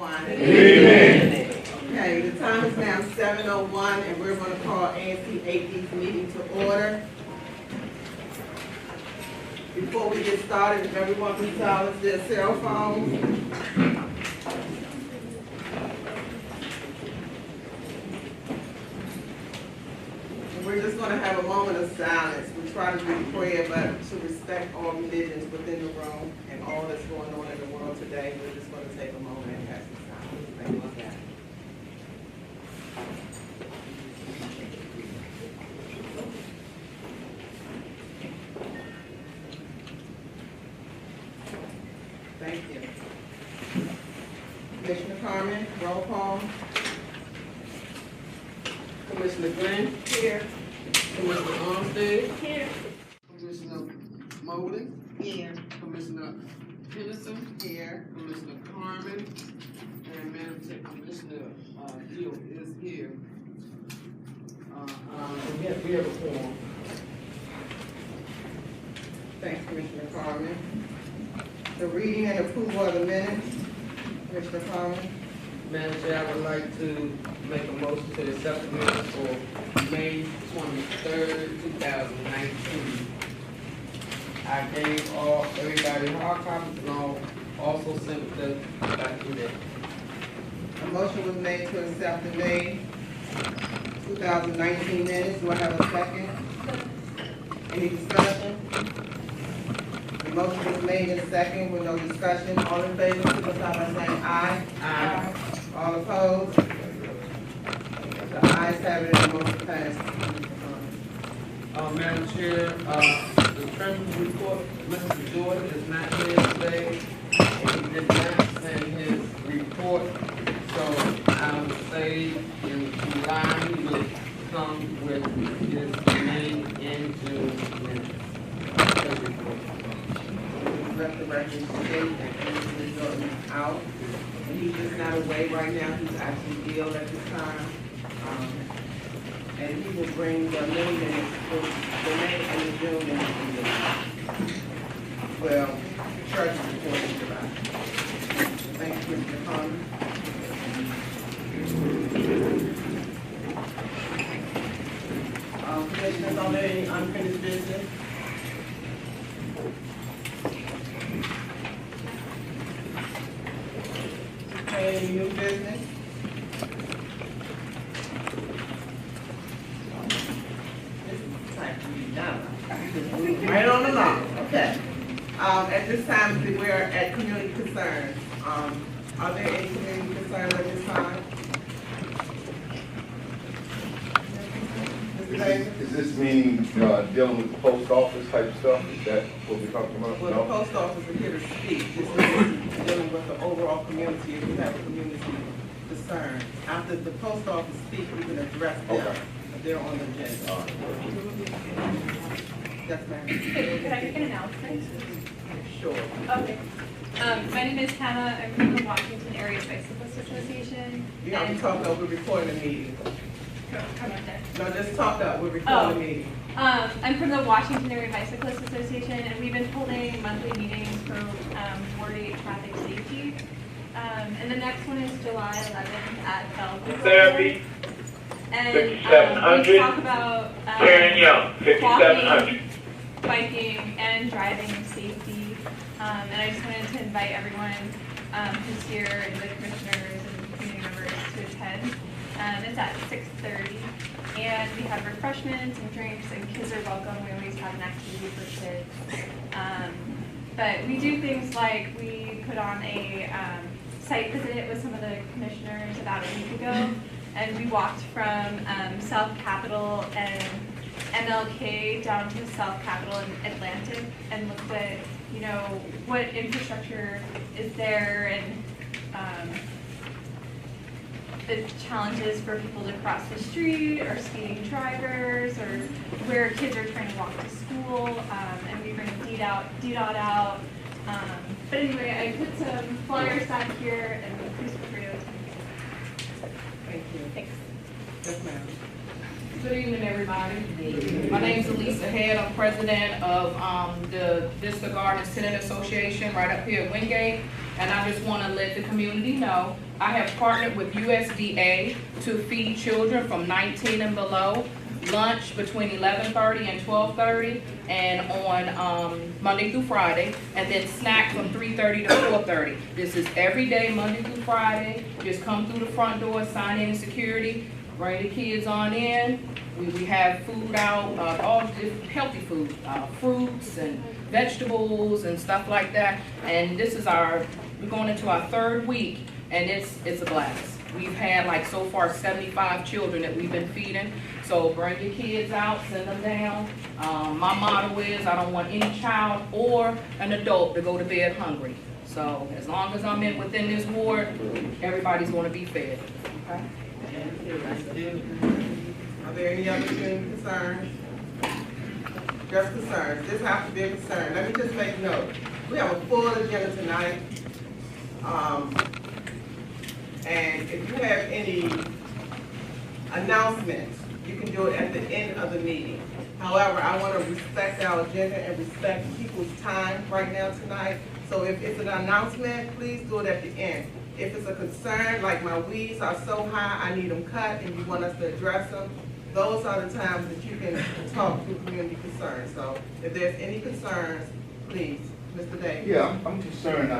everyone. Good evening. Okay, the time is now 7:01, and we're going to call ANC 8D's meeting to order. Before we get started, if everyone can silence their cell phones. And we're just going to have a moment of silence. We try to do prayer, but to respect all religions within the room and all that's going on in the world today, we're just going to take a moment and have some silence. Thank you. Thank you. Commissioner Carmen, roll call. Commissioner Glenn? Here. Commissioner Armstead? Here. Commissioner Mobley? Here. Commissioner Henderson? Here. Commissioner Carmen? And Madam Chair, Commissioner Hill is here. Yes, we have a form. Thanks, Commissioner Carmen. The reading and approval of the minutes. Commissioner Carmen? Madam Chair, I would like to make a motion to accept the minutes for May 23rd, 2019. I gave everybody hard copies and also sent the document. A motion was made to accept the May 2019 minutes. Do I have a second? Any discussion? The motion was made in second with no discussion. All in favor, signify by saying aye. Aye. All opposed? The ayes have it and the motion passed. Madam Chair, the treasurer's report, Mr. Jordan is not here today, and he did not send his report, so I would say in July he will come with his May and June minutes. Let the record state that Mr. Jordan is out. And he's just not away right now. He's actually ill at this time. And he will bring the May minutes, the May and the June minutes. Well, church report in July. Thank you, Mr. Conlon. Commissioners, are there any unfinished business? Any new business? Right on the line, okay. At this time, we're at community concerns. Are there any community concerns at this time? Mr. Davis? Is this meaning dealing with the post office type stuff? Is that what we're talking about? Well, the post office is here to speak. This is dealing with the overall community. If we have a community concern, after the post office speaks, we can address them. Okay. They're on the agenda. Yes, ma'am. Could I make an announcement? Sure. Okay. My name is Hannah. I'm from the Washington Area Bicyclist Association. You have to talk up. We're recording the meeting. Come up there. No, just talk up. We're recording the meeting. I'm from the Washington Area Bicyclist Association, and we've been holding monthly meetings for Ward 8 traffic safety. And the next one is July 11th at Bellevue. Therapy, And 5700. we talk about Karen Young, 5700. walking, biking, and driving safety. And I just wanted to invite everyone who's here, and the commissioners and community members to attend. It's at 6:30, and we have refreshments and drinks, and kids are welcome. We always have an activity for kids. But we do things like we put on a site visit with some of the commissioners about a week ago, and we walked from South Capitol and MLK down to South Capitol and Atlantic and looked at, you know, what infrastructure is there and the challenges for people to cross the street or speeding drivers or where kids are trying to walk to school, and we bring DDOT out. But anyway, I put some flyers back here and please feel free to attend. Thank you. Thanks. Yes, ma'am. Good evening, everybody. My name is Elisa Head. I'm president of the Vista Garden Tenant Association right up here at Wingate. And I just want to let the community know, I have partnered with USDA to feed children from 19 and below lunch between 11:30 and 12:30, and on Monday through Friday, and then snack from 3:30 to 4:30. This is every day, Monday through Friday. Just come through the front door, sign in security, bring the kids on in. We have food out, all different healthy food, fruits and vegetables and stuff like that. And this is we're going into our 3rd week, and it's a blast. We've had like so far 75 children that we've been feeding. So bring your kids out, send them down. My motto is I don't want any child or an adult to go to bed hungry. So as long as I'm within this ward, everybody's going to be fed. Okay? Are there any other community concerns? Just concerns. This has to be a concern. Let me just make note. We have a full agenda tonight. And if you have any announcements, you can do it at the end of the meeting. However, I want to respect our agenda and respect people's time right now tonight. So if it's an announcement, please do it at the end. If it's a concern, like my weeds are so high, I need them cut, and you want us to address them, those are the times that you can talk through community concerns. So if there's any concerns, please, Mr. Davis. Yeah, I'm concerned,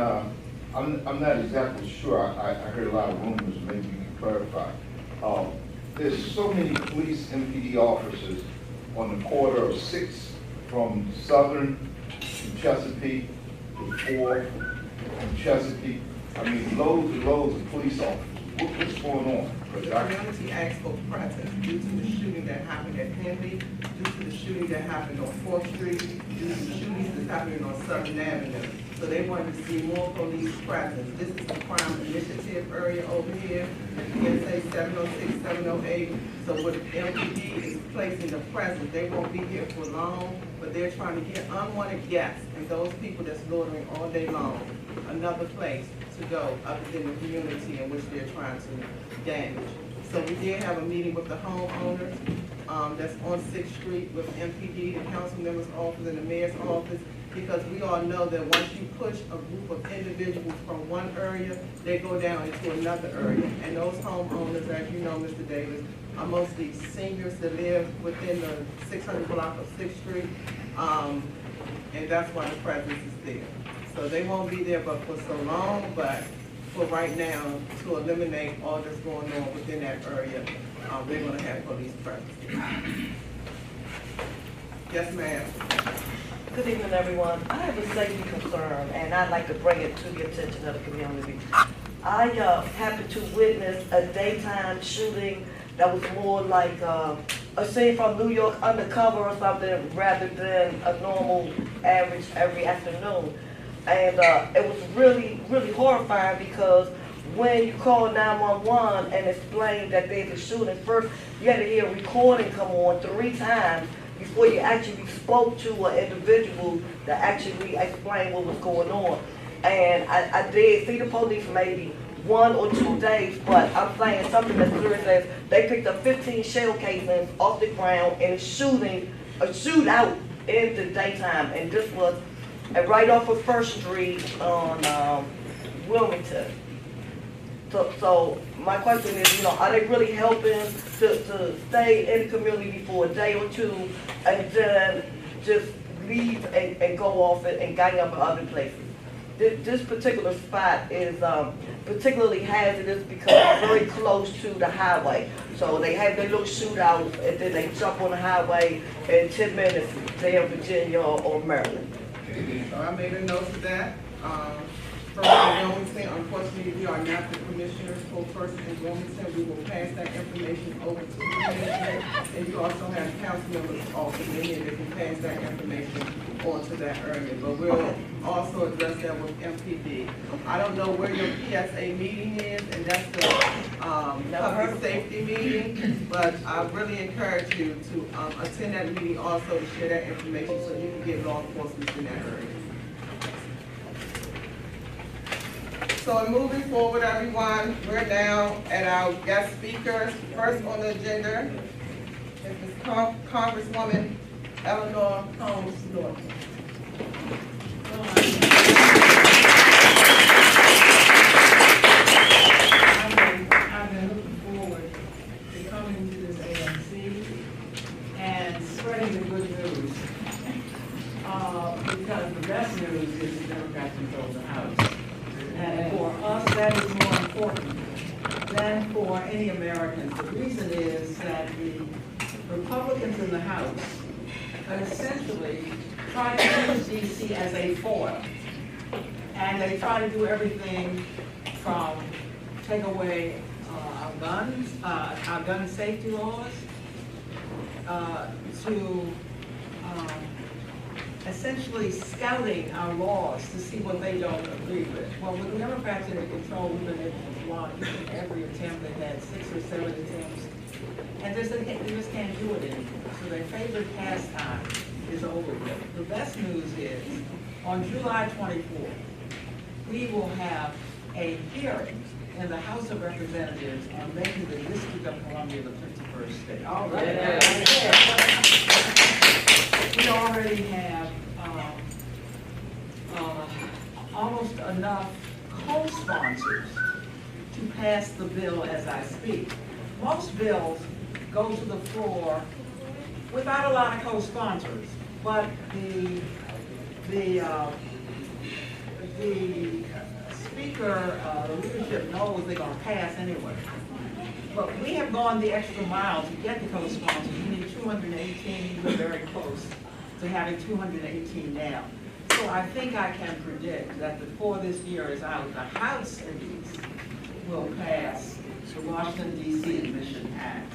I'm not exactly sure, I heard a lot of rumors, maybe you can clarify. There's so many police MPD officers on the corridor of 6th from Southern to Chesapeake to 4th from Chesapeake. I mean, loads and loads of police officers. What's going on? The community asked for presence due to the shooting that happened at Henry, due to the shooting that happened on 4th Street, due to the shootings that's happening on Southern Avenue. So they wanted to see more police presence. This is the crime initiative area over here, the PSA 706, 708. So what MPD is placing the presence, they won't be here for long, but they're trying to get unwanted guests and those people that's loitering all day long another place to go other than the community in which they're trying to damage. So we did have a meeting with the homeowners that's on 6th Street with MPD, the council member's office, and the mayor's office, because we all know that once you push a group of individuals from one area, they go down into another area. And those homeowners, as you know, Mr. Davis, are mostly seniors that live within the 600 block of 6th Street, and that's why the presence is there. So they won't be there but for so long, but for right now, to eliminate all that's going on within that area, they're gonna have police presence. Yes, ma'am. Good evening, everyone. I have a safety concern, and I'd like to bring it to the attention of the community. I happened to witness a daytime shooting that was more like a scene from New York Undercover or something, rather than a normal average every afternoon. And it was really, really horrifying, because when you call 911 and explain that there's a shooting, first you had to hear a recording come on 3 times before you actually spoke to an individual that actually explained what was going on. And I did see the police maybe 1 or 2 days, but I'm saying something as serious as they picked up 15 shell casings off the ground in a shootout in the daytime, and this was right off of 1st Street on Wilmington. So my question is, are they really helping to stay in the community for a day or 2 and then just leave and go off and gang up in other places? This particular spot is particularly hazardous because it's very close to the highway. So they have their little shootout and then they jump on the highway in 10 minutes they're in Virginia or Maryland. So I made a note of that. First in Wilmington, unfortunately, we are not the commissioner's spokesperson in Wilmington. We will pass that information over to the commissioner. And you also have council members also in here that can pass that information on to that area. But we'll also address that with MPD. I don't know where your PSA meeting is, and that's the public safety meeting. But I really encourage you to attend that meeting also to share that information so you can get law enforcement in that area. So moving forward, everyone, we're now at our guest speakers. First on the agenda is Ms. Congresswoman Eleanor Holmes Norton. that is more important than for any Americans. The reason is that the Republicans in the House are essentially trying to use DC as a foil. And they try to do everything from take away our guns, our gun safety laws, to essentially scouting our laws to see what they don't agree with. Well, with the Democrats in control, we've been able to block every attempt. They've had 6 or 7 attempts, and they just can't do it anymore. So their favorite pastime is over with. The best news is, on July 24th, we will have a hearing in the House of Representatives on making the District of Columbia the 51st state. All right. We already have almost enough co-sponsors to pass the bill as I speak. Most bills go to the floor without a lot of co-sponsors, but the speaker, the leadership knows they're going to pass anyway. But we have gone the extra mile to get the co-sponsors. We need 218. We're very close to having 218 now. So I think I can predict that before this year is out, the House at least will pass the Washington D.C. Admission Act.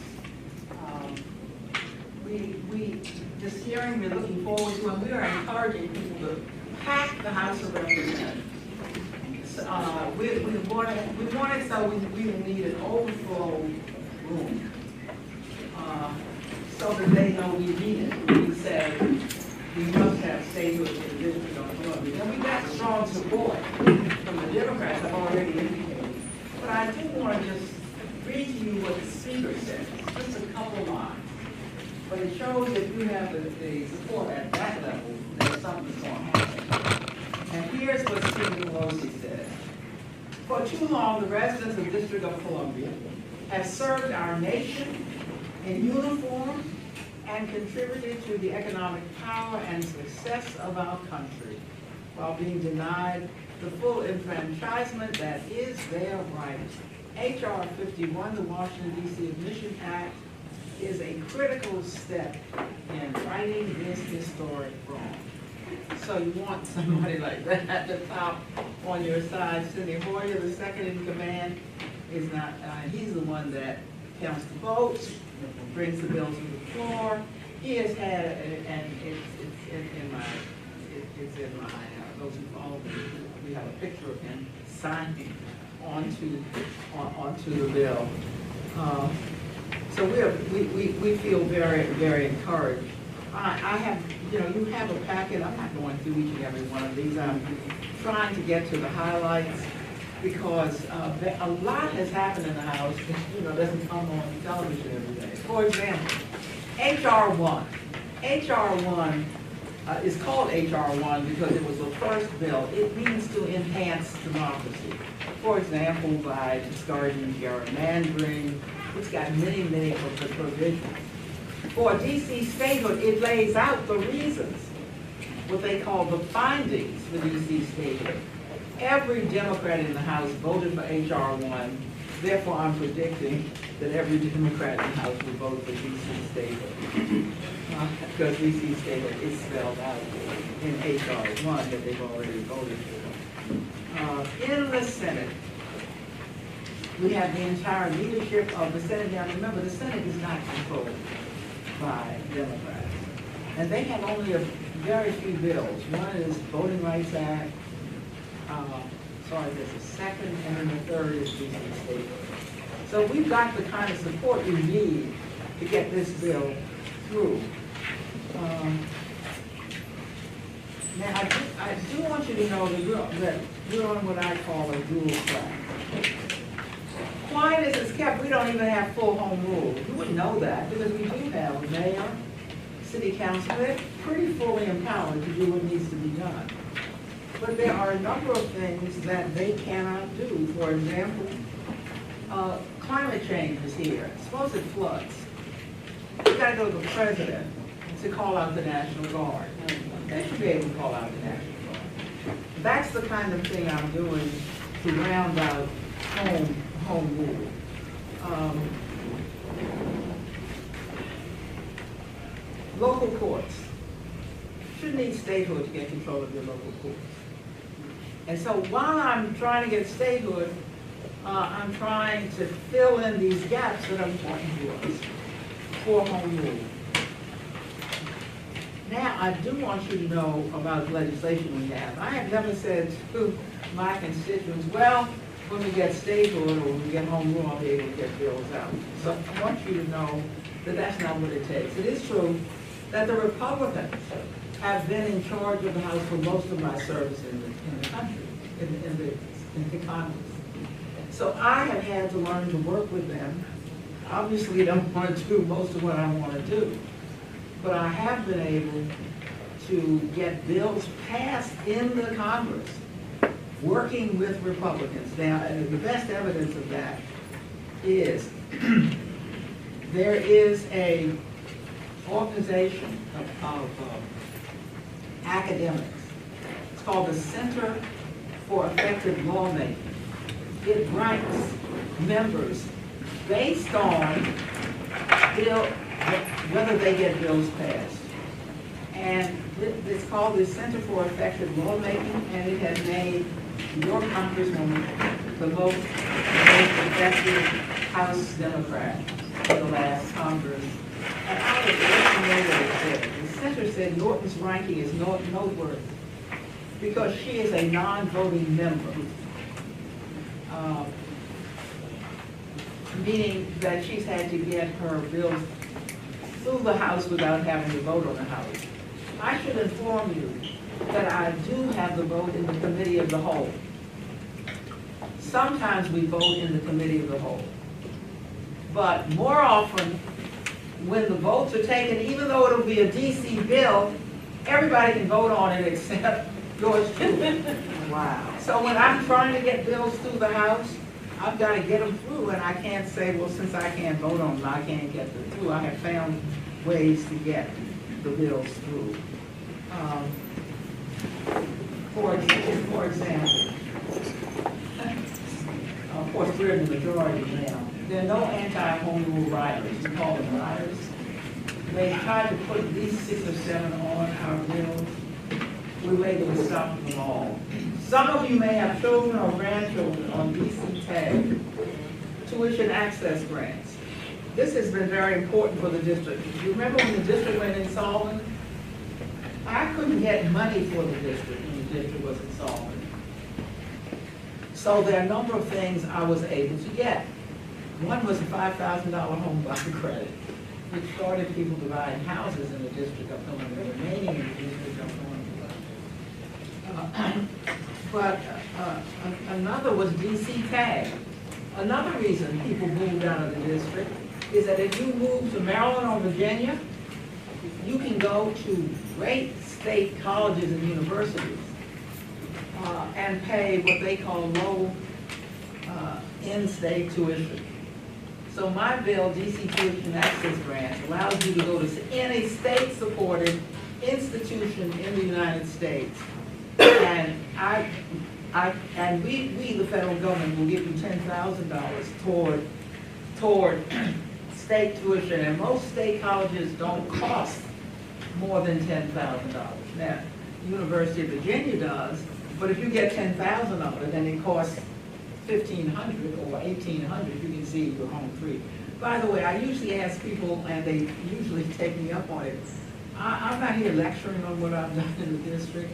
This hearing we're looking forward to, and we are encouraging people to pack the House of Representatives. We want it so we will need an overflow room, so that they know we need it. We said we must have statehood in the District of Columbia. And we got strong support from the Democrats, I've already indicated. But I do want to just read to you what the speaker says, just a couple lines. But it shows that you have the support at that level, that something's going to happen. And here's what Speaker Pelosi said. For too long, the residents of the District of Columbia have served our nation in uniform and contributed to the economic power and success of our country while being denied the full enfranchisement that is their right. H.R. 51, the Washington, D.C. Admission Act, is a critical step in righting this historic wrong. So you want somebody like that at the top on your side. Cindy Hoyer, the second in command, is not, he's the one that counts the votes, brings the bill to the floor. He has had, and it's in my, those who follow me, we have a picture of him signing onto the bill. So we feel very, very encouraged. I have, you have a packet. I'm not going through each and every one of these. I'm trying to get to the highlights because a lot has happened in the House that, doesn't come on television every day. For example, H.R. 1. H.R. 1 is called H.R. 1 because it was the first bill. It means to enhance democracy. For example, by discouraging gerrymandering. It's got many, many of the provisions. For D.C. statehood, it lays out the reasons, what they call the findings for D.C. statehood. Every Democrat in the House voted for H.R. 1. Therefore, I'm predicting that every Democrat in the House will vote for D.C. statehood. Because D.C. statehood is spelled out in H.R. 1 that they've already voted for. In the Senate, we have the entire leadership of the Senate. Now remember, the Senate is not controlled by Democrats. And they have only a very few bills. One is Voting Rights Act. There's a second, and then the third is D.C. statehood. So we've got the kind of support we need to get this bill through. Now, I do want you to know that we're on what I call a dual track. Quiet as it's kept, we don't even have full home rule. You wouldn't know that because we do have a mayor, city council. They're pretty fully empowered to do what needs to be done. But there are a number of things that they cannot do. For example, climate change is here. Suppose it floods. You've got to go to the president to call out the National Guard. They should be able to call out the National Guard. That's the kind of thing I'm doing to round out statehood to get control of your local courts. And so while I'm trying to get statehood, I'm trying to fill in these gaps that are important to us for home rule. Now, I do want you to know about the legislation we have. I have never said to my constituents, well, when we get statehood or when we get home rule, I'll be able to get bills out. So I want you to know that that's not what it takes. It is true that the Republicans have been in charge of the House for most of my service in the country, in the Congress. So I have had to learn to work with them. Obviously, don't want to do most of what I want to do, but I have been able to get bills passed in the Congress, working with Republicans. Now, the best evidence of that is there is a organization of academics. It's called the Center for Effective Lawmaking. It ranks members based on whether they get bills passed. And it's called the Center for Effective Lawmaking, and it has made your congresswoman the most effective House Democrat in the last Congress. And I would like to know what it said. The center said Norton's ranking is noteworthy because she is a non-voting member, meaning that she's had to get her bills through the House without having to vote on the House. I should inform you that I do have the vote in the Committee of the Whole. Sometimes we vote in the Committee of the Whole. But more often, when the votes are taken, even though it'll be a DC bill, everybody can vote on it except yours truly. Wow. So when I'm trying to get bills through the House, I've got to get them through, and I can't say, well, since I can't vote on them, I can't get them through. I have found ways to get the bills through. For example, of course, we're in the majority now. There are no anti-home rule riders. We call them riders. They tried to put at least 6 or 7 on our bills. We were able to stop them all. Some of you may have children or grandchildren on DC tag, tuition access grants. This has been very important for the district. You remember when the district went insolvent? I couldn't get money for the district when the district was insolvent. So there are a number of things I was able to get. One was a $5,000 home buyer credit, which started people to buy houses in the district of Columbia, remaining in the district of Columbia. But another was DC tag. Another reason people moved out of the district is that if you move to Maryland or Virginia, you can go to great state colleges and universities and pay what they call low in-state tuition. So my bill, DC Tuition Access Grant, allows you to go to any state-supported institution in the United States, and we, the federal government, will give you $10,000 toward state tuition, and most state colleges don't cost more than $10,000. Now, University of Virginia does, but if you get $10,000 of it, then it costs $1,500 or $1,800, you can see you're home free. By the way, I usually ask people, and they usually take me up on it. I'm not here lecturing on what I've done in the district,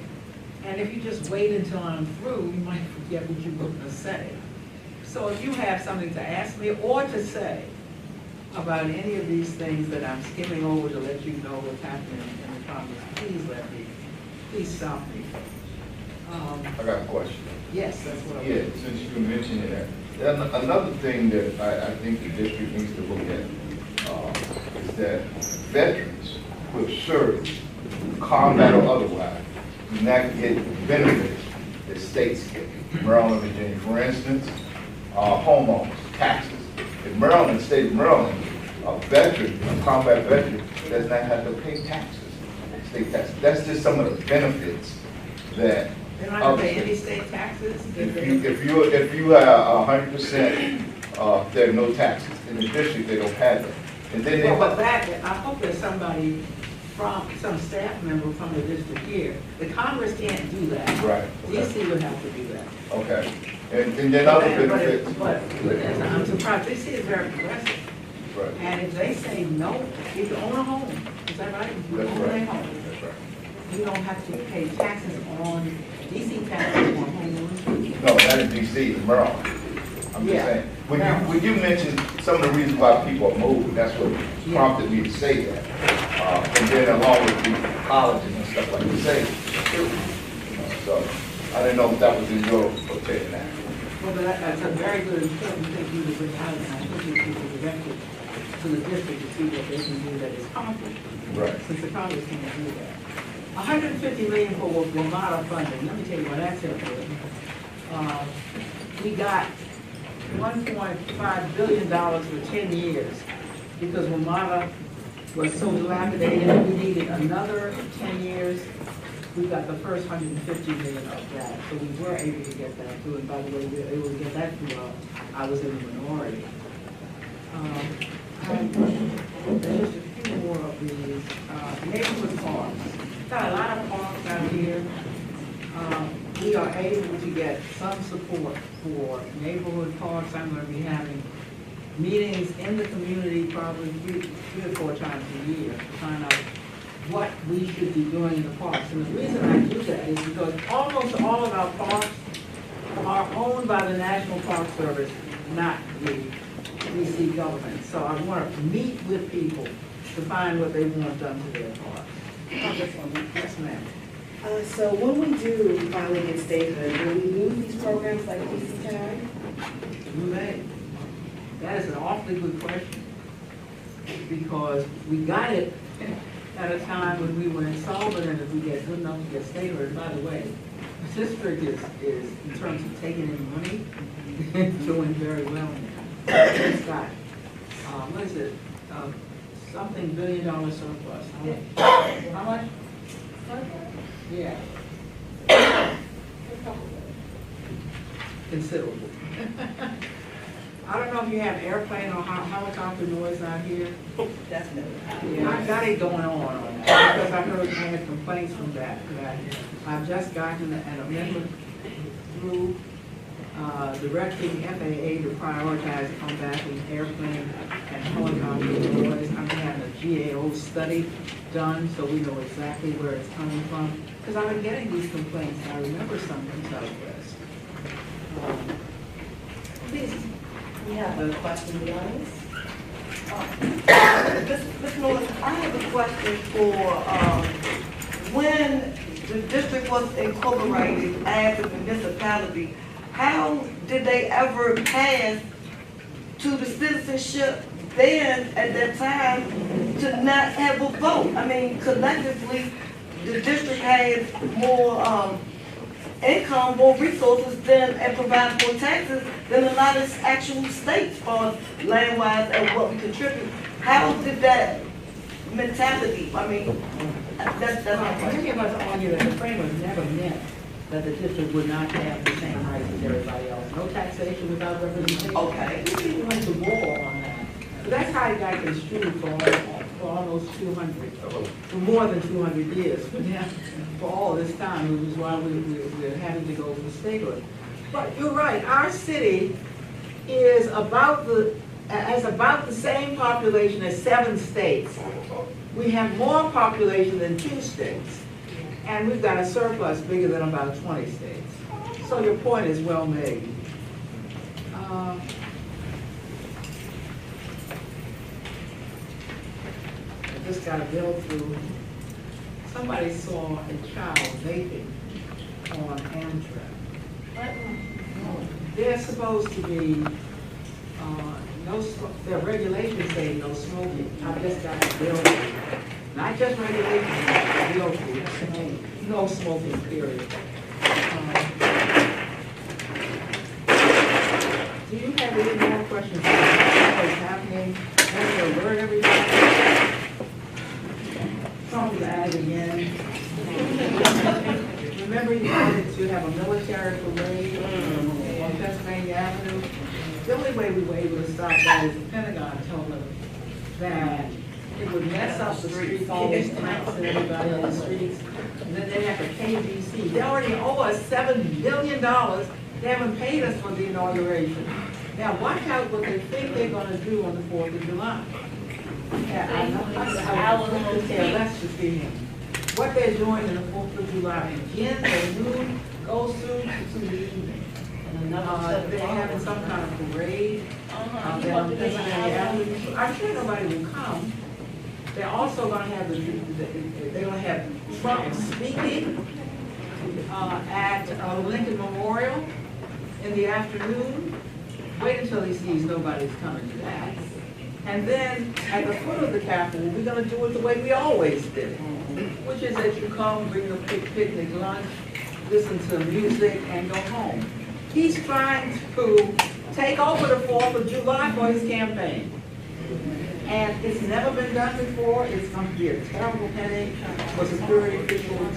and if you just wait until I'm through, you might forget what you were going to say. So if you have something to ask me or to say about any of these things that I'm skimming over to let you know what's happening in the Congress, please stop me. I got a question. Yes, that's what I'm. Yeah, since you mentioned that. Another thing that I think the district needs to look at is that veterans who have served, combat or otherwise, do not get benefits that states get. Maryland, Virginia, for instance, homeowners, taxes. In Maryland, state of Maryland, a veteran, a combat veteran, does not have to pay taxes, state taxes. That's just some of the benefits that. They don't have to pay any state taxes? If you have 100%, there are no taxes. In the district, they don't have it. And then Well, but that, I hope there's somebody from some staff member from the district here. The Congress can't do that. Right. DC would have to do that. Okay. And then other But benefits. I'm surprised, DC is very progressive. Right. And if they say no, if you own a home, is that right? If you That's own a right. home, That's right. you don't have to pay taxes on, DC taxes on home ownership. No, that is DC, it's Maryland. I'm just Yeah. saying. When you mentioned some of the reasons why people are moving, that's what prompted me to say that. And then along with the colleges and stuff like you say, too. So I didn't know if that was in your opinion now. Well, but that's a very good, important thing you to bring out, and I think you people directed to the district to see what they can do that is harmful, Right. since the Congress can't do that. $150 million for WMATA funding, let me tell you what that's important. We got $1.5 billion for 10 years, because WMATA was so dilapidated, we needed another 10 years. We got the first $150 million of that, so we were able to get that through, and by the way, we were able to get that through, I was in the minority. There's just a few more of these, neighborhood parks. Got a lot of parks out here. We are able to get some support for neighborhood parks. I'm gonna be having meetings in the community probably three or four times a year to find out what we should be doing in the parks. And the reason I do that is because almost all of our parks are owned by the National Park Service, not the DC government. So I want to meet with people to find what they want done to their parks. Yes, ma'am. So when we do finally get statehood, will we lose these programs like DC Tag? You may. That is an awfully good question, because we got it at a time when we were insolvent, and if we get good enough to get statehood, by the way, the district is in terms of taking in money, doing very well now. It's got, what is it, something $1 billion surplus. How much? Yeah. Considerable. I don't know if you have airplane or helicopter noise out here. Definitely. Yeah, I got it going on that, because I had complaints from that. I've just gotten an amendment through directing FAA to prioritize combating airplane and helicopter noise. I'm having a GAO study done, so we know exactly where it's coming from. Because I've been getting these complaints, and I remember some from Southwest. Please. We have a question in the audience. Ms. Norris, I have a question for, when the district was incorporated as a municipality, how did they ever pass to the citizenship then at that time to not have a vote? I mean, collectively, the district has more income, more resources than, and provides more taxes than a lot of actual states for land-wise and what we contribute. How did that mentality, I mean, that's my question. Many of us argue that the framers never meant that the district would not have the same rights as everybody else. No taxation without representation. Okay. We went to war on that. But that's how it got construed for almost 200, for more than 200 years. But yeah, for all this time, which is why we're having to go for statehood. But you're right, our city is has about the same population as 7 states. We have more population than 2 states. And we've got a surplus bigger than about 20 states. So your point is well made. I just got a bill through. Somebody saw a child vaping on Amtrak. They're supposed to be, their regulations say no smoking. I just got a bill through. Not just regulations, but bill through, no smoking, period. Do you have any more questions about what is happening? Let me alert everybody. Something to add again. Remember you wanted to have a military parade on Pennsylvania Avenue? The only way we were able to stop that is the Pentagon told us that it would mess up the streets, all these tanks and everybody on the streets. And then they have to pay DC. They already owe us $7 billion. They haven't paid us for the inauguration. Now, watch out what they think they're gonna do on the 4th of July. Let's just be here. What they're doing in the 4th of July begins at noon, goes through to the evening. They're having some kind of parade. Down Pennsylvania Avenue. I'm sure nobody will come. They're also gonna have they're gonna have Trump speaking at Lincoln Memorial in the afternoon. Wait until he sees nobody's coming to that. And then at the foot of the Capitol, we're gonna do it the way we always did it, which is that you come, bring a picnic lunch, listen to music, and go home. He's trying to take over the 4th of July for his campaign. And it's never been done before. It's going to be a terrible headache for security officials.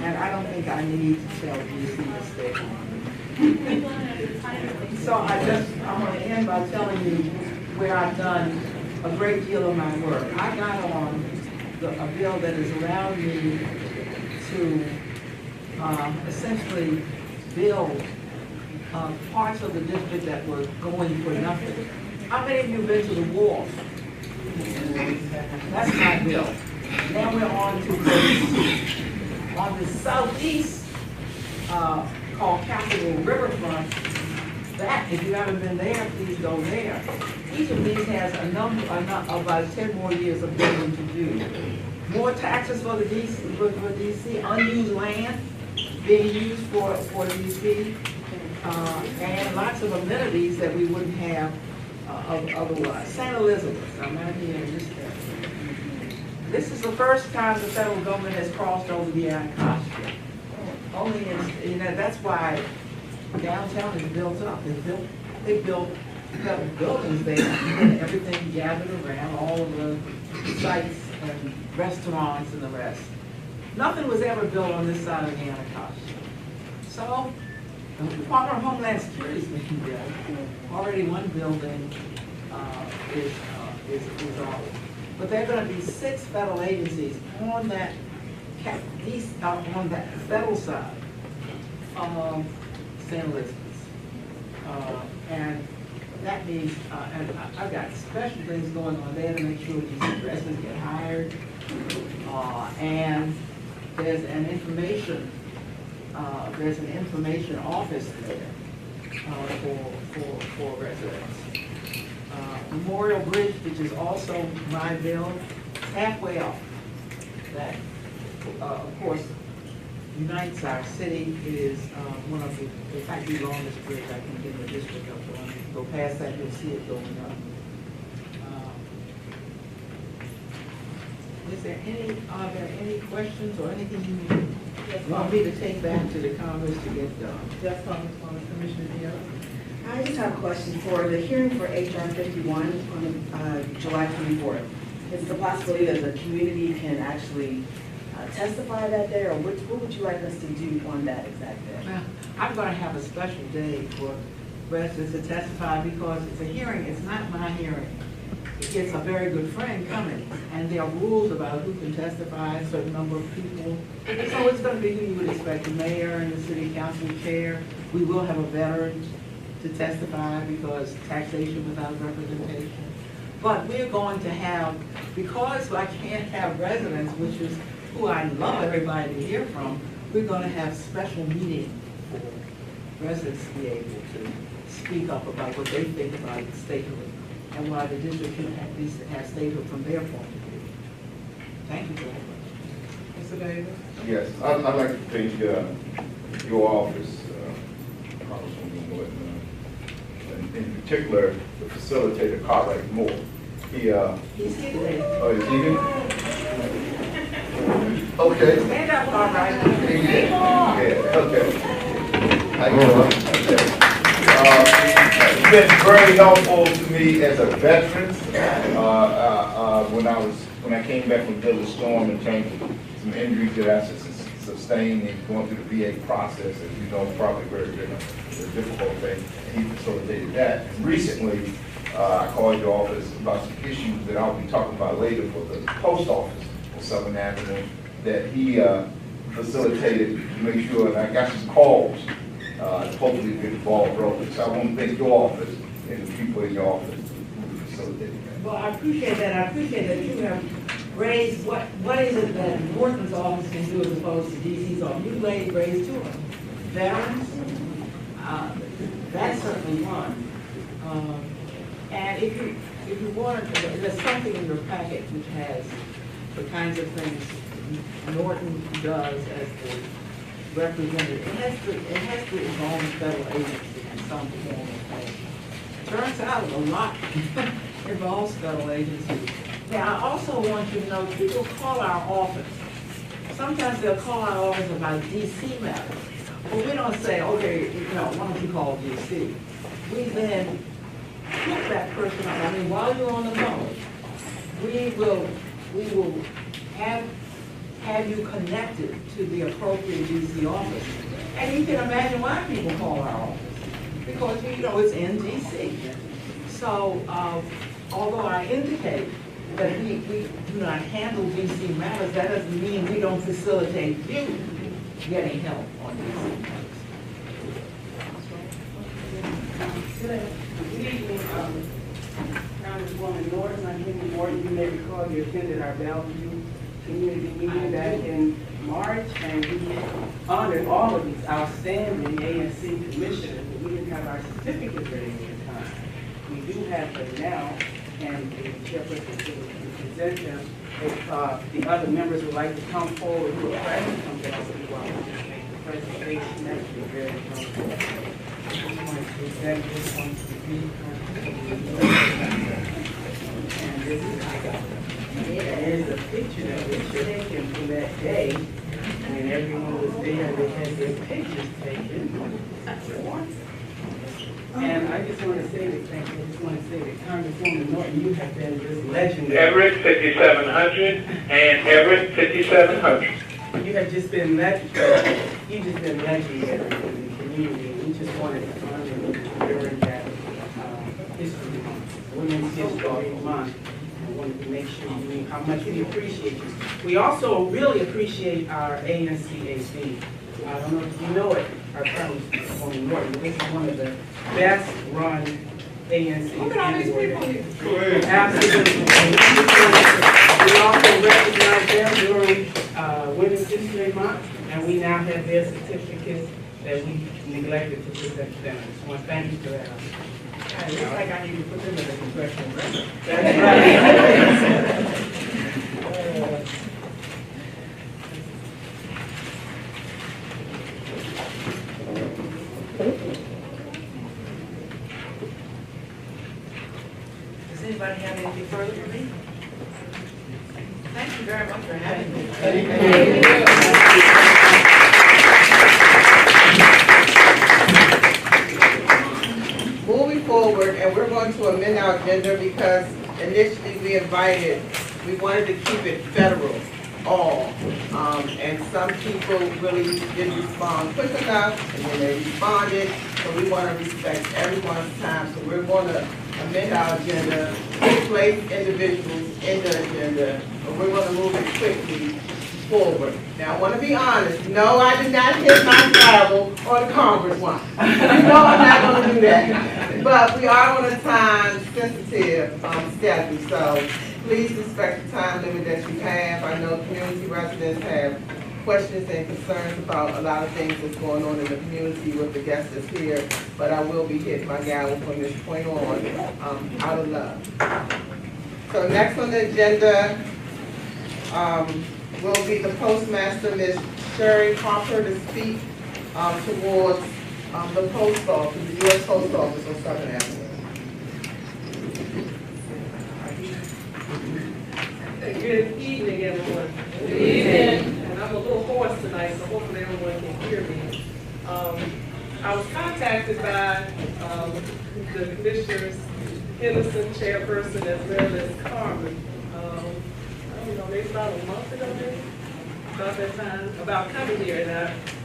And I don't think I need to tell DC to stay home. So I want to end by telling you where I've done a great deal of my work. I got on a bill that has allowed me to essentially build parts of the district that were going for nothing. How many of you have been to the wall? That's my bill. Now we're on to the southeast, called Capitol Riverfront. That, if you haven't been there, please go there. Each of these has about 10 more years of building to do. More taxes for the DC, unused land being used for DC. And lots of amenities that we wouldn't have otherwise. St. Elizabeth, I'm out here in this area. This is the first time the federal government has crossed over the Anacostia. Only in, that's why downtown is built up. They built buildings there, and everything gathered around, all of the sites and restaurants and the rest. Nothing was ever built on this side of the Anacostia. So, the Department of Homeland Security is being built. Already one building is off. But there are going to be 6 federal agencies on that on that federal side of St. Elizabeth. And that means, and I've got special things going on there to make sure these residents get hired. And there's an information office there for residents. Memorial Bridge, which is also my bill, halfway off. That, of course, unites our city. It is one of the, it might be the longest bridge I can get in the district up on. If you go past that, you'll see it going up. Are there any questions or anything you want me to take back to the Congress to get done? Yes, Congresswoman, Commissioner Diaz. I just have a question for the hearing for HR 51 on July 24th. Is the possibility that the community can actually testify that day, or what would you like us to do on that exact day? Well, I'm going to have a special day for residents to testify because it's a hearing. It's not my hearing. It's a very good friend coming, and there are rules about who can testify, a certain number of people. So it's going to be who you would expect, the mayor and the city council chair. We will have a veteran to testify because taxation without representation. But we're going to have, because I can't have residents, which is who I love everybody to hear from, we're going to have special meeting for residents to be able to speak up about what they think about the statehood and why the district can at least have statehood from their point of view. Thank you very much. Mr. Davis? Yes, I'd like to thank your office, Congresswoman Norton, and in particular, the facilitator, Cartwright Moore. He's here today. Oh, is he here? Okay. Stand up, Cartwright. Yeah, okay. How you doing? Okay. It's been very helpful to me as a veteran when I came back from Desert Storm in terms of some injuries that I sustained and going through the VA process, as you know, probably very difficult thing. And he facilitated that. And recently, I called your office about some issues that I'll be talking about later for the post office on Southern Avenue that he facilitated to make sure, and I got some calls, hopefully get the ball rolling. So I want to thank your office and the people in your office who facilitated that. Well, I appreciate that. I appreciate that you have raised, what is it that Norton's office can do as opposed to DC's office? You raised two of them. Veterans, that's certainly one. And if you want, there's something in your packet which has the kinds of things Norton does as the representative. It has to involve federal agency in some form or fashion. Turns out a lot involves federal agencies. Now, I also want you to know, people call our office. Sometimes they'll call our office about DC matters. Well, we don't say, okay, why don't you call DC? We then pick that person up. I mean, while you're on the phone, we will have you connected to the appropriate DC office. And you can imagine why people call our office. Because, it's in DC. So, although I indicate that we do not handle DC matters, that doesn't mean we don't facilitate you getting help on DC matters. Good evening, Congresswoman Norton. I'm Henry Morton. You may recall you attended our Bellevue community meeting back in March, and we honored all of these outstanding ANC commissioners, but we didn't have our certificates ready at the time. We do have them now, and the chairperson will present them. If the other members would like to come forward to a present, come down to while we just make the presentation, that would be very helpful. And this is a picture that was taken from that day when everyone was there. They had their pictures taken. And I just want to say that Congresswoman Norton, you have been just legendary. Everett 5700 and Everett 5700. You have just been legendary. You've just been legendary in the community. We just wanted to honor you during that history month, Women's History Month. I wanted to make sure you knew how much we appreciate you. We also really appreciate our ANCAB. I don't know if you know it, our Congresswoman Norton, but this is one of the best run ANCs. Look at all these people here. Absolutely. We also recognize them during Women's History Month, and we now have their certificates that we neglected to present to them. I just want to thank you for that. It looks like I need to put them in a congressional record. That's right. Does anybody have anything further for me? Thank you very much for having me. Moving forward, and we're going to amend our agenda because initially we wanted to keep it federal, all. And some people really didn't respond quick enough, and then they responded, so we want to respect everyone's time. So we're going to amend our agenda, place individuals in the agenda, but we're going to move it quickly forward. Now, I want to be honest. No, I did not hit my gavel on the Congress one. You know I'm not going to do that. But we are on a time-sensitive schedule, so please respect the time limit that you have. I know community residents have questions and concerns about a lot of things that's going on in the community with the guests that's here, but I will be hitting my gavel from this point on, out of love. So next on the agenda will be the Postmaster, Ms. Sherry Harper, to speak towards the post office, the U.S. Post Office on Southern Avenue. Good evening, everyone. Good evening. And I'm a little hoarse tonight, so hopefully everyone can hear me. I was contacted by the commissioners, Henderson chairperson, as well as Carmen. I don't know, maybe about a month ago, maybe, about that time, about coming here. And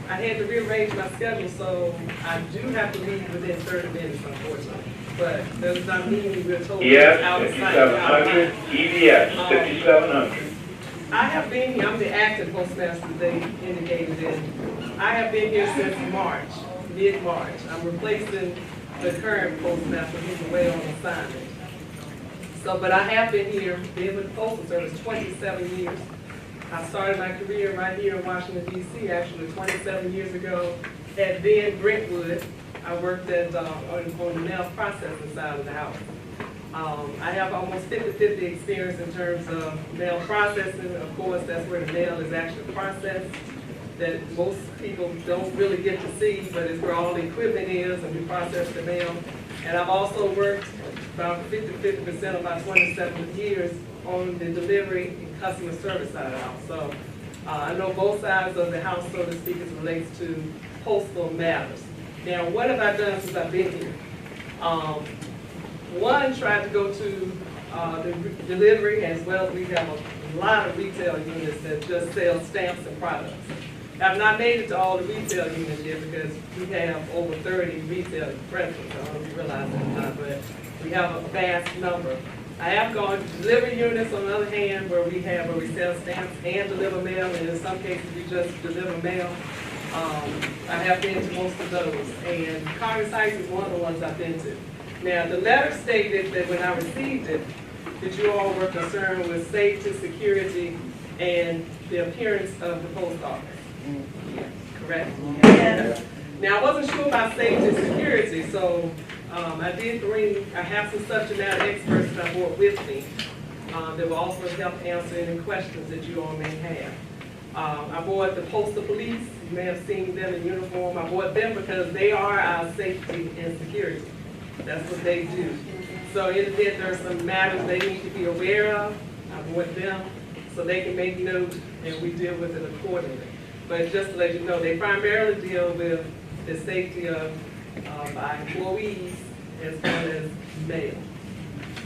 I had to rearrange my schedule, so I do have to leave within 30 minutes, unfortunately. but does not mean we're told it's Yes, out of sight, out of 5700, mind. EBS, 5700. I have been here, I'm the acting postmaster they indicated in. I have been here since March, mid-March. I'm replacing the current postmaster who's away on assignment. So, but I have been here, been with the Postal Service 27 years. I started my career right here in Washington DC, actually 27 years ago at then Brentwood. I worked at, on the mail processing side of the house. I have almost 50-50 experience in terms of mail processing. Of course, that's where the mail is actually processed, that most people don't really get to see, but it's where all the equipment is, and we process the mail. And I've also worked about 50% of my 27 years on the delivery and customer service side of the house. So I know both sides of the house, so to speak, as it relates to postal matters. Now, what have I done since I've been here? One, tried to go to the delivery, as well as we have a lot of retail units that just sell stamps and products. I've not made it to all the retail units yet because we have over 30 retail present. I don't know if you realize that or not, but we have a vast number. I have gone to delivery units, on the other hand, where we sell stamps and deliver mail, and in some cases we just deliver mail. I have been to most of those, and Congress Heights is one of the ones I've been to. Now, the letter stated that when I received it, that you all were concerned with safety, security, and the appearance of the post office. Correct? Yes. Now, I wasn't sure about safety and security, so I have some subject matter experts that I brought with me that will also help answer any questions that you all may have. I brought the postal police. You may have seen them in uniform. I brought them because they are our safety and security. That's what they do. So in the event there are some matters they need to be aware of, I brought them so they can make note and we deal with it accordingly. But just to let you know, they primarily deal with the safety of our employees as well as mail.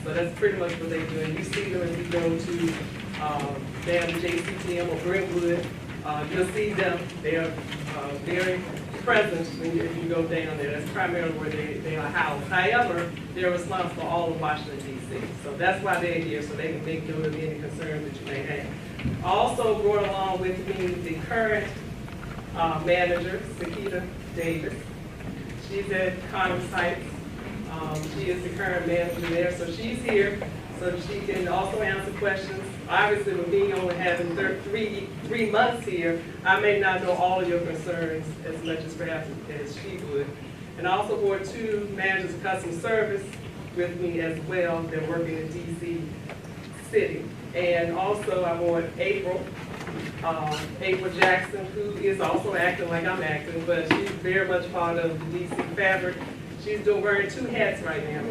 So that's pretty much what they do. And you see them if you go to down to JCTM or Brentwood, you'll see them. They are very present when if you go down there. That's primarily where they are housed. However, they're responsible for all of Washington, D.C. So that's why they're here, so they can make note of any concerns that you may have. I also brought along with me the current manager, Sakita Davis. She's at Congress Heights. She is the current manager there, so she's here so she can also answer questions. Obviously, with me only having three months here, I may not know all of your concerns as much as perhaps as she would. And I also brought two managers of customer service with me as well. They're working in DC City. And also I brought April Jackson, who is also acting like I'm acting, but she's very much part of the DC fabric. She's wearing two hats right now.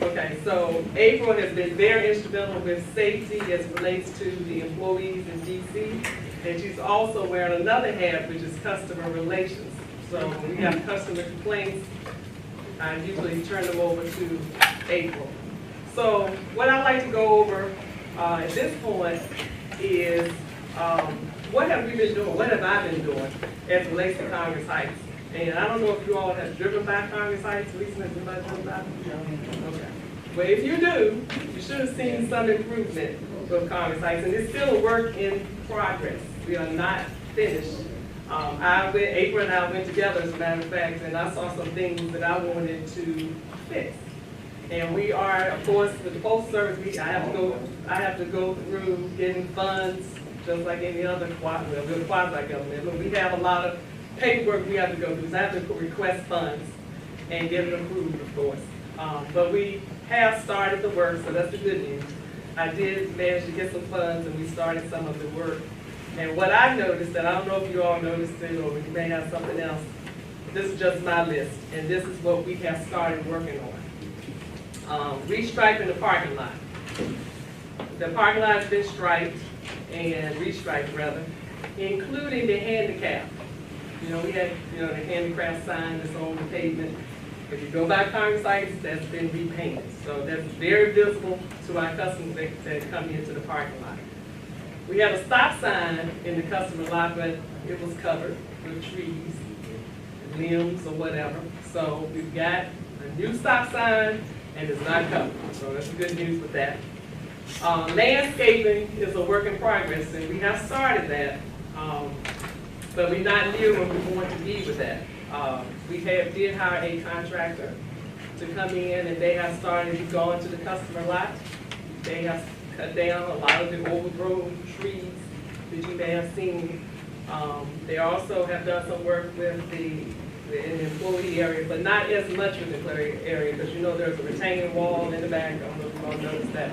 Okay, so April has been very instrumental with safety as it relates to the employees in DC. And she's also wearing another hat, which is customer relations. So when we have customer complaints, I usually turn them over to April. So what I'd like to go over at this point is what have we been doing? What have I been doing as it relates to Congress Heights? And I don't know if you all have driven by Congress Heights recently. Have anybody driven by? No. Okay. Well, if you do, you should have seen some improvement with Congress Heights, and it's still a work in progress. We are not finished. April and I went together, as a matter of fact, and I saw some things that I wanted to fix. And we are, of course, with the Postal Service, I have to go through getting funds, just like any other quasi-government. But we have a lot of paperwork we have to go through. So I have to request funds and get it approved, of course. But we have started the work, so that's the good news. I did manage to get some funds, and we started some of the work. And what I noticed, and I don't know if you all noticed it, or you may have something else, this is just my list, and this is what we have started working on. Restriping the parking lot. The parking lot has been striped, and restriped rather, including the handicap. You know, we had, the handicap sign that's on the pavement. If you go by Congress Heights, that's been repainted. So that's very visible to our customers that come into the parking lot. We have a stop sign in the customer lot, but it was covered with trees, limbs or whatever. So we've got a new stop sign, and it's not coming. So that's good news with that. Landscaping is a work in progress, and we have started that, but we're not near where we want to be with that. We did hire a contractor to come in, and they have started to go into the customer lot. They have cut down a lot of the overgrown trees that you may have seen. They also have done some work with in the employee area, but not as much with the employee area, because you know there's a retaining wall in the back. I don't know if you all noticed that.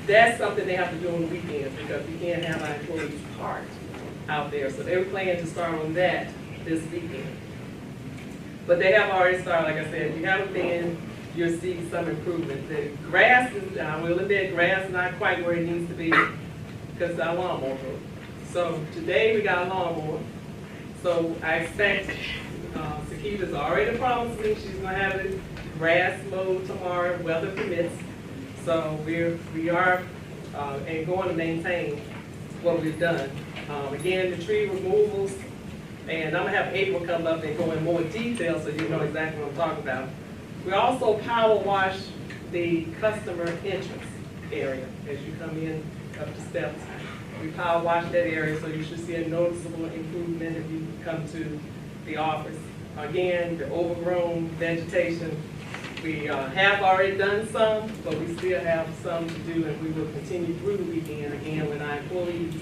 That's something they have to do on the weekends, because we can't have our employees parked out there. So they were planning to start on that this weekend. But they have already started, like I said. If you haven't been, you'll see some improvement. The grass is, I will admit, grass is not quite where it needs to be, because our lawnmower broke. So today we got a lawnmower. So I expect, Sakita's already promised me she's gonna have it grass mowed tomorrow, weather permits. So we are and going to maintain what we've done. Again, the tree removals, and I'm gonna have April come up and go in more detail so you know exactly what I'm talking about. We also power wash the customer entrance area as you come in up the steps. We power wash that area, so you should see a noticeable improvement if you come to the office. Again, the overgrown vegetation, we have already done some, but we still have some to do, and we will continue through the weekend. Again, when our employees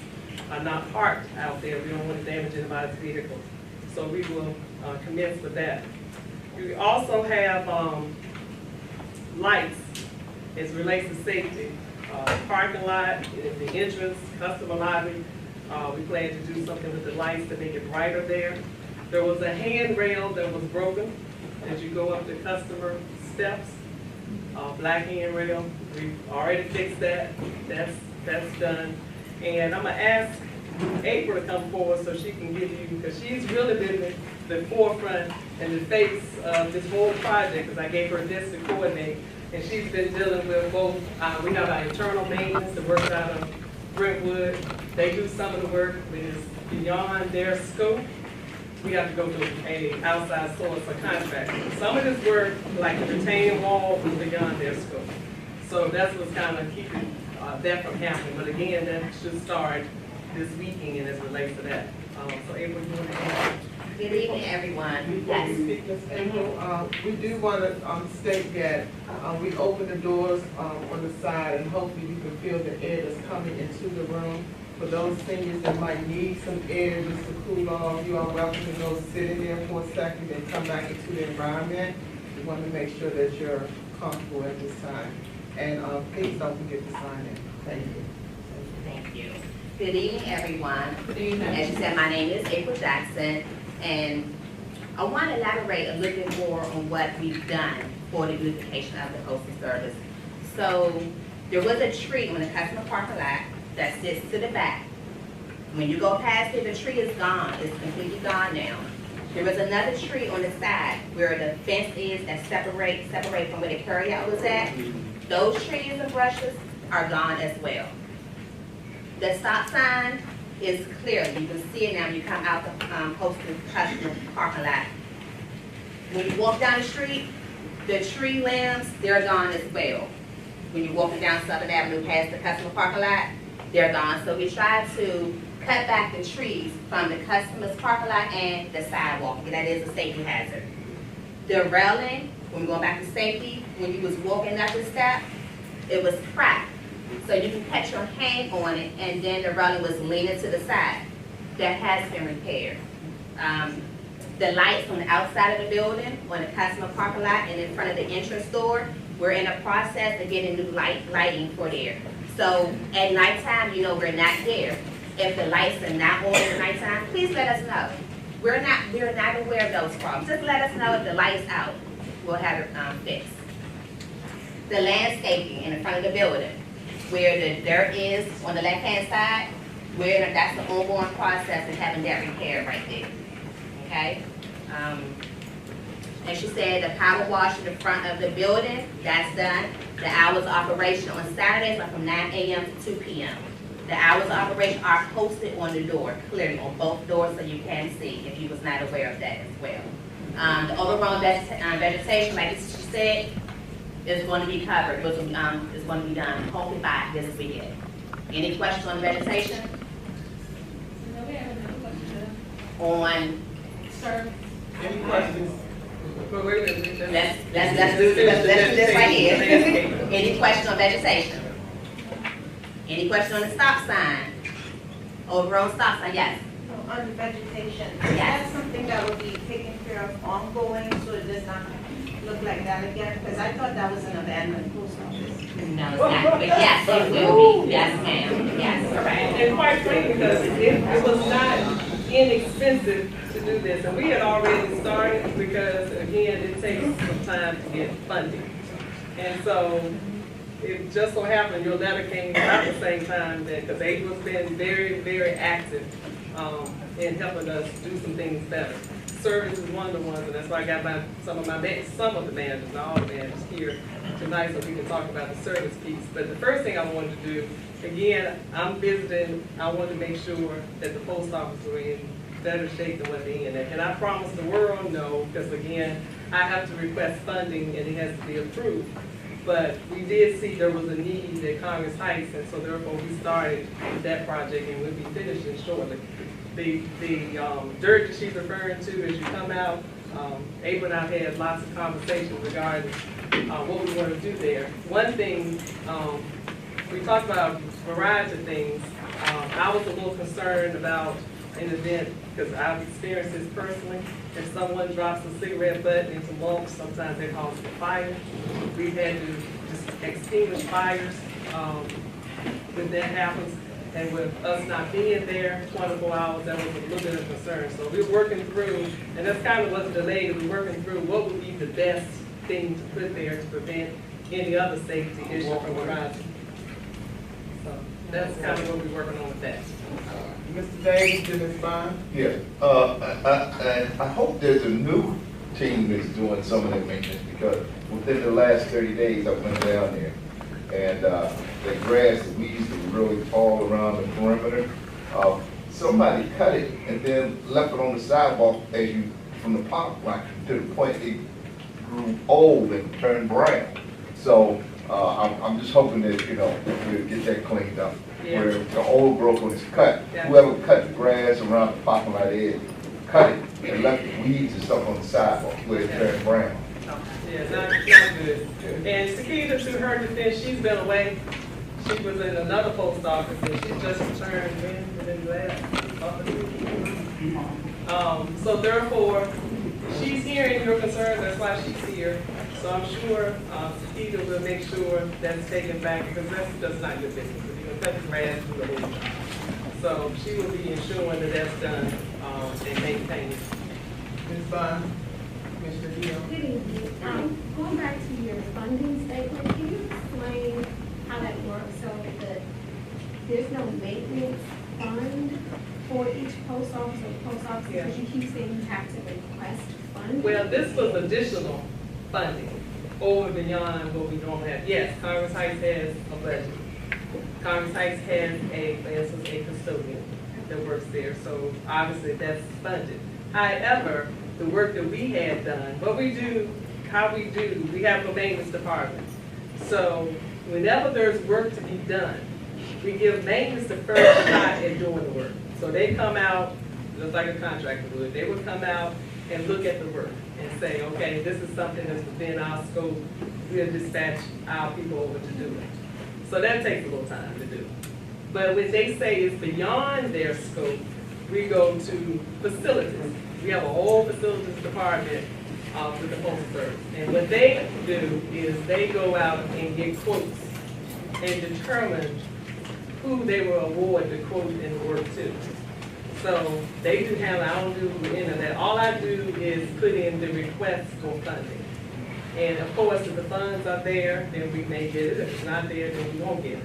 are not parked out there, we don't want to damage anybody's vehicle. So we will commence with that. We also have lights as relates to safety. Parking lot, the entrance, customer lobby. We plan to do something with the lights to make it brighter there. There was a handrail that was broken as you go up the customer steps. Black handrail. We've already fixed that. That's done. And I'm gonna ask April to come forward so she can give you, because she's really been the forefront and the face of this whole project, because I gave her this to coordinate. And she's been dealing with both, we have our internal maintenance that works out of Brentwood. They do some of the work that is beyond their scope. We have to go to an outside source for contracting. Some of this work, like the retaining wall, was beyond their scope. So that's what's kind of keeping that from happening. But again, that should start this weekend as it relates to that. So April, you want to add? Good evening, everyone. Before we speak, Ms. April, we do want to state that we open the doors on the side, and hopefully you can feel the air that's coming into the room. For those seniors that might need some air just to cool off, you are welcome to go sit in there for a second and come back into the environment. We want to make sure that you're comfortable at this time. And please don't forget to sign in. Thank you. Thank you. Good evening, everyone. Good evening. As you said, my name is April Jackson, and I want to elaborate a little bit more on what we've done for the beautification of the postal service. So there was a tree on the customer parking lot that sits to the back. When you go past it, the tree is gone. It's completely gone now. There was another tree on the side where the fence is that separate from where the carryout was at. Those trees and brushes are gone as well. The stop sign is clear. You can see it now when you come out the postal customer parking lot. When you walk down the street, the tree limbs, they're gone as well. When you're walking down Southern Avenue past the customer parking lot, they're gone. So we try to cut back the trees from the customer's parking lot and the sidewalk. That is a safety hazard. The railing, when we're going back to safety, when you was walking up the step, it was cracked. So you can catch your hand on it, and then the railing was leaning to the side. That has been repaired. The lights on the outside of the building, on the customer parking lot and in front of the entrance door, we're in a process of getting new lighting for there. So at nighttime, you know we're not there. If the lights are not on at nighttime, please let us know. We're not aware of those problems. Just let us know if the light's out. We'll have it fixed. The landscaping in the front of the building, where the dirt is on the left-hand side, that's the ongoing process of having that repaired right there. Okay? And she said the power wash in the front of the building, that's done. The hours of operation on Saturdays are from 9 a.m. to 2 p.m. The hours of operation are posted on the door, clearly on both doors so you can see if you was not aware of that as well. The overgrown vegetation, like she said, is going to be covered, is going to be done hopefully by this weekend. Any questions on vegetation? No, we have another question. On, Sir. Any questions? But wait a minute. let's do this right here. Any questions on vegetation? Any question on the stop sign? Overall stop sign, yes. So on the vegetation, is Yes. that something that would be taken care of ongoing, so it does not look like that again? Because I thought that was an abandoned post office. No, it's not, but yes, it will be, yes, ma'am, yes, correct. And quite frankly, because it was not inexpensive to do this, and we had already started, because again, it takes some time to get funding. And so, it just so happened your letter came about the same time that, because April's been very, very active, in helping us do some things better. Service is one of the ones, and that's why I got some of the managers, not all the managers here tonight, so we can talk about the service piece. But the first thing I wanted to do, again, I'm visiting, I wanted to make sure that the post office were in better shape than what they're in. And I promised the world no, because again, I have to request funding and it has to be approved. But we did see there was a need at Congress Heights, and so therefore we started with that project, and we'll be finishing shortly. The dirt that she's referring to as you come out, April and I had lots of conversations regarding what we want to do there. One thing, we talked about a variety of things. I was a little concerned about an event, because I've experienced this personally. If someone drops a cigarette butt into lumps, sometimes that causes a fire. We've had to just extinguish fires when that happens. And with us not being there 24 hours, that was a little bit of concern. So we're working through, and that's kind of what's delayed, we're working through what would be the best thing to put there to prevent any other safety issue from arising. So that's kind of what we're working on with that. Mr. Davis, you respond? Yeah, I hope there's a new team that's doing some of that maintenance, because within the last 30 days, I went down there, and the grass, the weeds that were really tall around the perimeter, somebody cut it and then left it on the sidewalk as you, from the park lot, to the point it grew old and turned brown. So I'm just hoping that, we'll get that cleaned up. Yeah. Where the old growth was cut. Yeah. Whoever cut the grass around the parking lot edge, cut it and left the weeds and stuff on the sidewalk where it turned brown. Yeah, not good. And Sakita, to her defense, she's been away. She was in another post office, and she just returned within the last. So therefore, she's hearing your concerns, that's why she's here. So I'm sure Sakita will make sure that's taken back, because that's just not your business. You're gonna cut the grass, do the whole job. So she will be ensuring that that's done and maintained. Ms. Bond, Mr. Hill. Good evening. Going back to your funding statement, can you explain how that works so that there's no maintenance fund for each post office or post office? Yeah. Because you keep saying you have to request funding. Well, this was additional funding over and beyond what we normally have. Yes, Congress Heights has a budget. Congress Heights has a custodian that works there, so obviously that's funded. However, the work that we had done, we have a maintenance department. So whenever there's work to be done, we give maintenance the first shot at doing the work. So they come out, just like a contractor would, they would come out and look at the work and say, okay, this is something that's within our scope, we'll dispatch our people over to do it. So that takes a little time to do. But when they say it's beyond their scope, we go to facilities. We have a whole facilities department with the Postal Service. And what they do is they go out and get quotes and determine who they will award the quote and the work to. So they do have, I don't do any of that. All I do is put in the request for funding. And of course, if the funds are there, then we may get it. If it's not there, then we won't get it.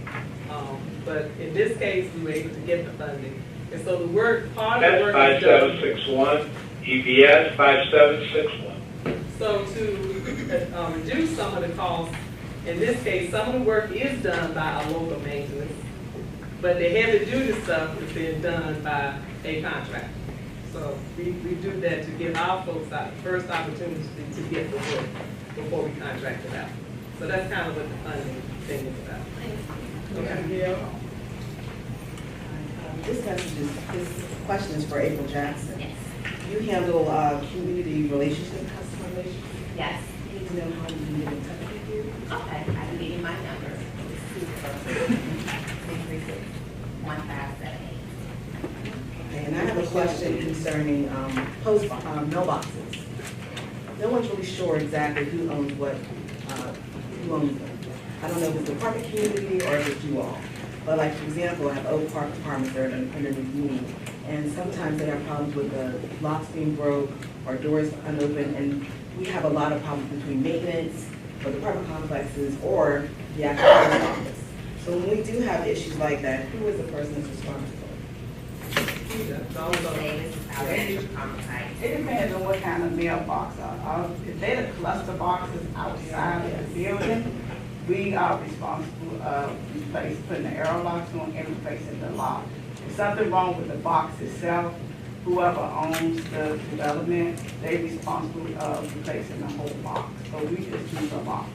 But in this case, we were able to get the funding. And so the work, part of the work is done. 5761, EBS 5761. So to reduce some of the costs, in this case, some of the work is done by our local maintenance, but the heavy duty stuff is being done by a contractor. So we do that to give our folks our first opportunity to get the work before we contract it out. So that's kind of what the funding thing is about. Okay. Yeah. This message is, this question is for April Jackson. Yes. You handle community relationship, customer relations. Yes. I need to know how you can get in touch with you. Okay, I can give you my number. 636-1578. Okay, and I have a question concerning mailboxes. No one's really sure exactly who owns what, who owns them. I don't know if it's the apartment community or if it's you all. But like, for example, I have Oak Park apartments that are underneath me, and sometimes they have problems with the locks being broke or doors unopened, and we have a lot of problems between maintenance for the apartment complexes or the actual post office. So when we do have issues like that, who is the person that's responsible? It depends on what kind of mailbox. If they're the cluster boxes outside of the building, we are responsible of putting the arrow locks on and replacing the lock. If something wrong with the box itself, whoever owns the development, they're responsible of replacing the whole box. So we just do the locks.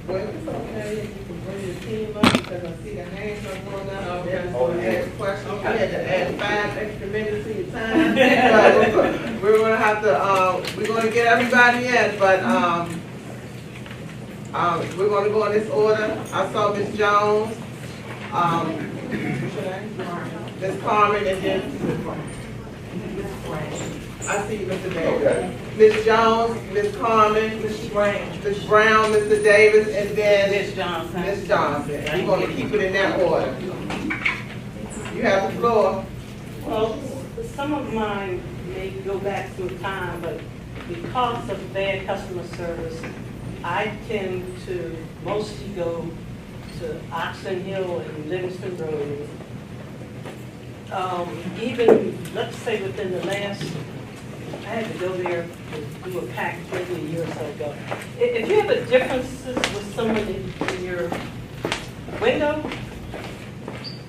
Well, it's okay, you can bring your team up, because I see the hands are going up. Okay. Ask questions, I had to add 5 extra minutes to your time. But we're gonna have to, we're gonna get everybody in, but, we're gonna go in this order. I saw Ms. Jones, Ms. Carmen, and then I see you, Mr. Davis. Okay. Ms. Jones, Ms. Carmen, Ms. Brown, Mr. Davis, and then Ms. Johnson. Ms. Johnson. We're gonna keep it in that order. You have the floor. Well, some of mine may go back through time, but because of bad customer service, I tend to mostly go to Oxon Hill and Livingston Road. Even, let's say within the last, I had to go there to do a package maybe a year or so ago. If you have a differences with someone in your window,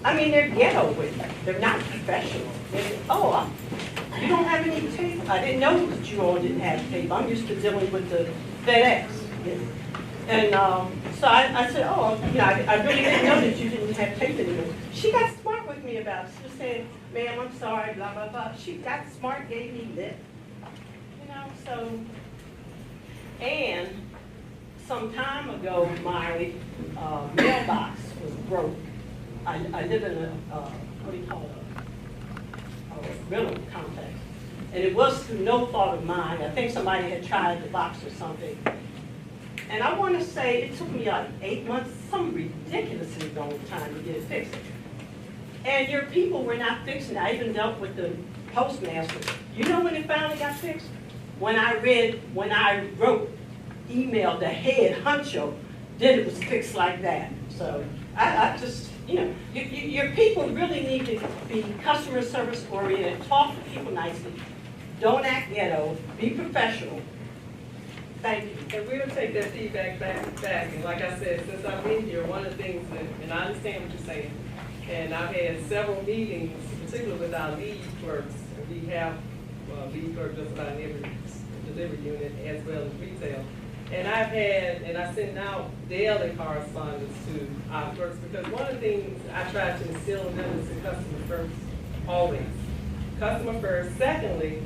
I mean, they're ghetto with you. They're not professional. Oh, you don't have any tape? I didn't know that you all didn't have tape. I'm used to dealing with the FedEx. And so I said, oh, you know, I really didn't know that you didn't have tape anymore. She got smart with me about it. She was saying, ma'am, I'm sorry, blah, blah, blah. She got smart, gave me lip. You know, so, and some time ago, my mailbox was broke. I live in a, what do you call it, a rental complex. And it was through no fault of mine. I think somebody had tried the box or something. And I want to say it took me like 8 months, some ridiculously long time to get it fixed. And your people were not fixing it. I even dealt with the postmaster. You know when it finally got fixed? When I wrote, emailed the head honcho, then it was fixed like that. So I just, you know, your people really need to be customer service oriented, talk to people nicely, don't act ghetto, be professional. Thank you. And we'll take that feedback back. And like I said, since I've been here, one of the things that, and I understand what you're saying, and I've had several meetings, particularly with our lead clerks. We have lead clerks just about in every delivery unit as well as retail. And I've had, and I send out daily correspondence to our clerks, because one of the things I try to instill in them is the customer first, always. Customer first. Secondly,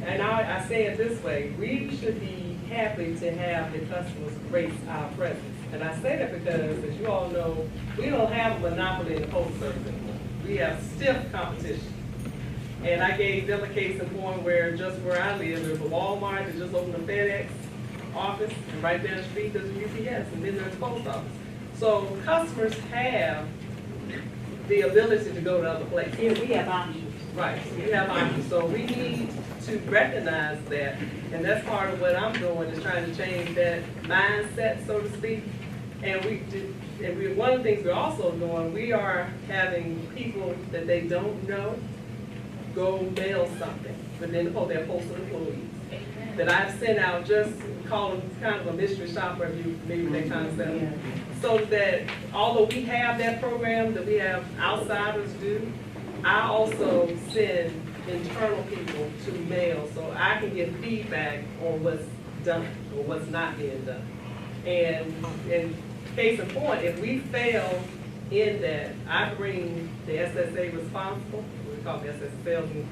and I say it this way, we should be happy to have the customers grace our presence. And I say that because, as you all know, we don't have a monopoly in the postal service anymore. We have stiff competition. And I gave them a case in point where just where I live, there's a Walmart that just opened a FedEx office, and right down the street there's a UPS, and then there's a post office. So customers have the ability to go to other places. Yeah, we have options. Right, we have options. So we need to recognize that, and that's part of what I'm doing, is trying to change that mindset, so to speak. And one of the things we're also doing, we are having people that they don't know go mail something, but then they're postal employees. That I've sent out, just call them kind of a mystery shopper, if you maybe that concept. So that although we have that program that we have outsiders do, I also send internal people to mail, so I can get feedback on what's done or what's not being done. And in case in point, if we fail in that, I bring the SSA responsible, we call them sales and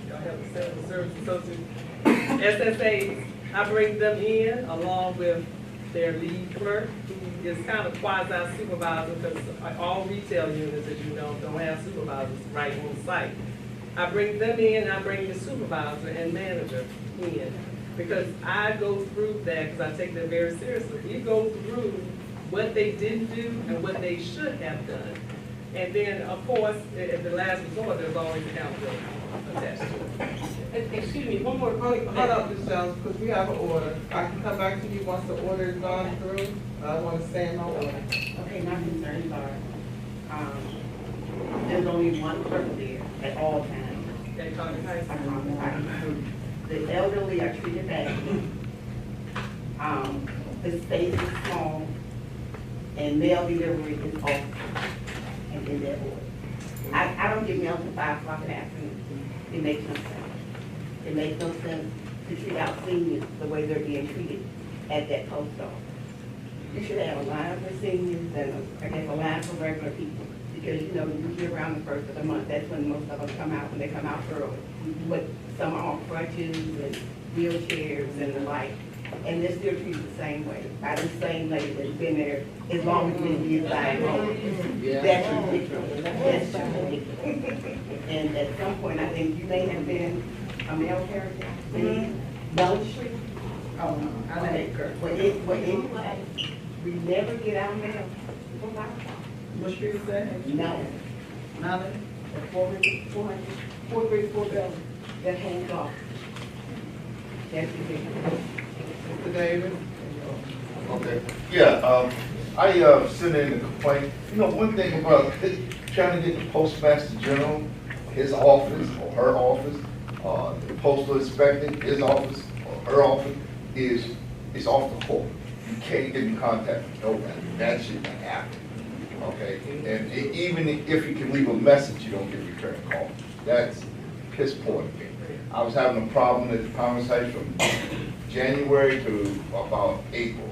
y'all have the Sales and Service Association, SSAs, I bring them in along with their lead clerk, who is kind of quasi supervisor, because all retail units, as you know, don't have supervisors right on site. I bring them in, I bring the supervisor and manager in, because I go through that, because I take that very seriously. We go through what they didn't do and what they should have done. And then, of course, at the last resort, there's always accountability attached to it. Excuse me, one more, hold up, Ms. Jones, because we have an order. I can come back to you once the order is gone through. I want to stay in my order. Okay, my concerns are, there's only one clerk there at all times. Okay, Connie, how you say? The elderly are treated badly. The space is small, and mail delivery is off and in that order. I don't get mail until 5 o'clock in the afternoon. It makes no sense. It makes no sense to treat our seniors the way they're being treated at that post office. You should have a line for seniors and I guess a line for regular people. Because, you know, usually around the first of the month, that's when most of them come out, when they come out early. But some are on crutches and wheelchairs and the like. And they're still treated the same way by the same lady that's been there as long as we've been inside. That's ridiculous. That's just ridiculous. And at some point, I think you may have been a male character. Bell Street. Oh, no, I like her. But anyway, we never get our mail. What street is that? No. Nothing? The 434 building that hangs off. That's ridiculous. Mr. Davis? Okay, yeah, I sent in a complaint. You know, one thing about trying to get the postmaster general, his office or her office, the postal inspector, his office or her office, is off the hook. You can't get in contact with nobody. That shouldn't happen. Okay, and even if you can leave a message, you don't get a return call. That's piss poor to me. I was having a problem at the Commerce Heights from January to about April.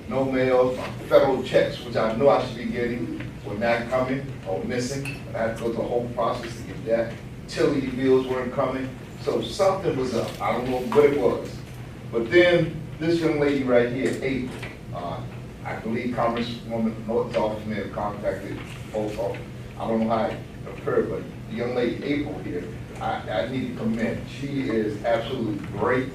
No mail, federal checks, which I know I should be getting, were not coming or missing. I had to go through the whole process to get that. Utility bills weren't coming. So something was up. I don't know what it was. But then this young lady right here, April, I believe Congresswoman Norton's office may have contacted the post office. I don't know how it occurred, but the young lady, April here, I need to commend. She is absolutely great.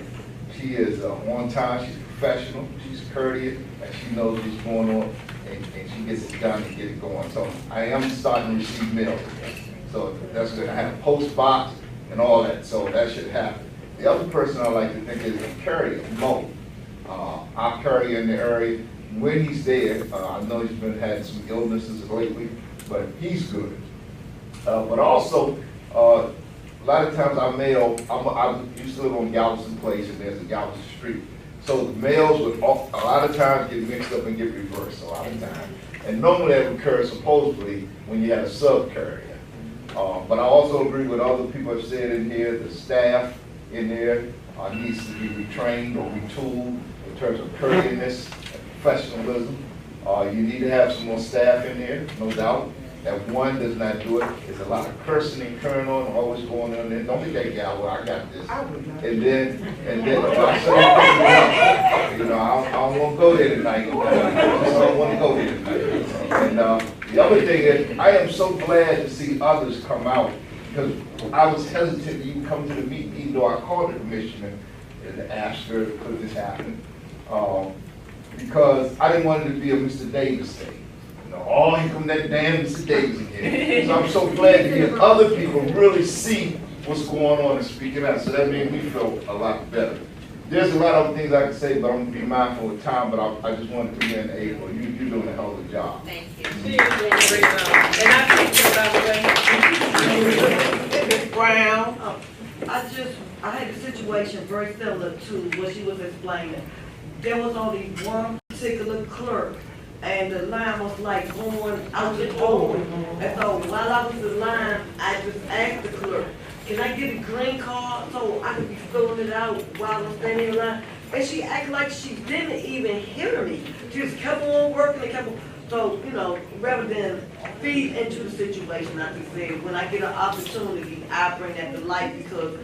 She is on time, she's professional, she's courteous, and she knows what's going on, and she gets it done and get it going. So I am starting to receive mail again. So that's good. I have a post box and all that, so that should happen. The other person I like to think is a courier, Mo. Our courier in the area, when he's there, I know he's been had some illnesses lately, but he's good. But also, a lot of times I mail, I used to live on Galveston Place, and there's a Galveston Street. So the mails would a lot of times get mixed up and get reversed a lot of times. And normally that occurs supposedly when you have a sub-courier. But I also agree with other people have said in here, the staff in there needs to be retrained or retooled in terms of courteousness and professionalism. You need to have some more staff in there, no doubt. That one does not do it. There's a lot of cursing and carrying on, always going on there. Don't be that guy, well, I got this. And then, you know, I don't want to go there tonight. I just don't want to go there tonight. And the other thing is, I am so glad to see others come out, because I was hesitant to even come to the meeting, even though I called the commissioner and asked her, could this happen? Because I didn't want it to be a Mr. Davis thing. Oh, here come that damn Mr. Davis again. So I'm so glad to hear other people really see what's going on and speaking out. So that made me feel a lot better. There's a lot of things I could say, but I'm going to be mindful of time, but I just wanted to commend April. You're doing a hell of a job. Thank you. She is doing a great job. And I think that, by the way, Ms. Brown, I had a situation very similar to what she was explaining. There was only one particular clerk and the line was like going out the door. And so while I was in line, I just asked the clerk, can I get a green card so I could be filling it out while I'm standing in line? And she acted like she didn't even hear me. She just kept on working and kept on. So, you know, rather than feed into the situation, I just said, when I get an opportunity, I bring that to light because,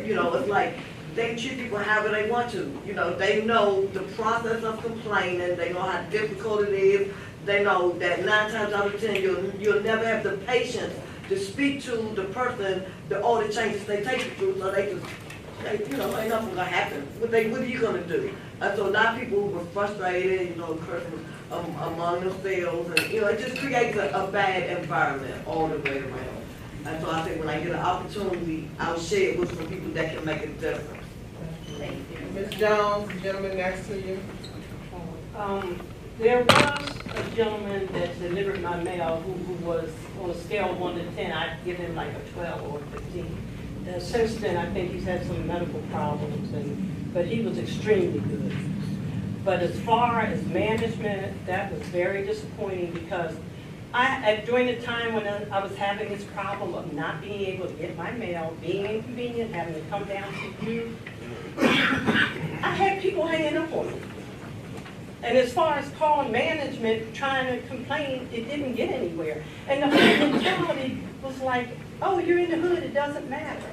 you know, it's like they treat people however they want to. You know, they know the process of complaining. They know how difficult it is. They know that 9 times out of 10, you'll never have the patience to speak to the person, all the changes they take you through. So they just, you know, ain't nothing gonna happen. What are you gonna do? And so a lot of people were frustrated, you know, cursing among themselves, and you know, it just creates a bad environment all the way around. And so I think when I get an opportunity, I'll share it with some people that can make a difference. Thank you. Ms. Jones, the gentleman next to you. There was a gentleman that delivered my mail who was on a scale of 1 to 10. I'd give him like a 12 or 15. Since then, I think he's had some medical problems, but he was extremely good. But as far as management, that was very disappointing because during the time when I was having this problem of not being able to get my mail, being inconvenient, having to come down to you, I had people hanging up on me. And as far as calling management, trying to complain, it didn't get anywhere. And the whole mentality was like, oh, you're in the hood, it doesn't matter.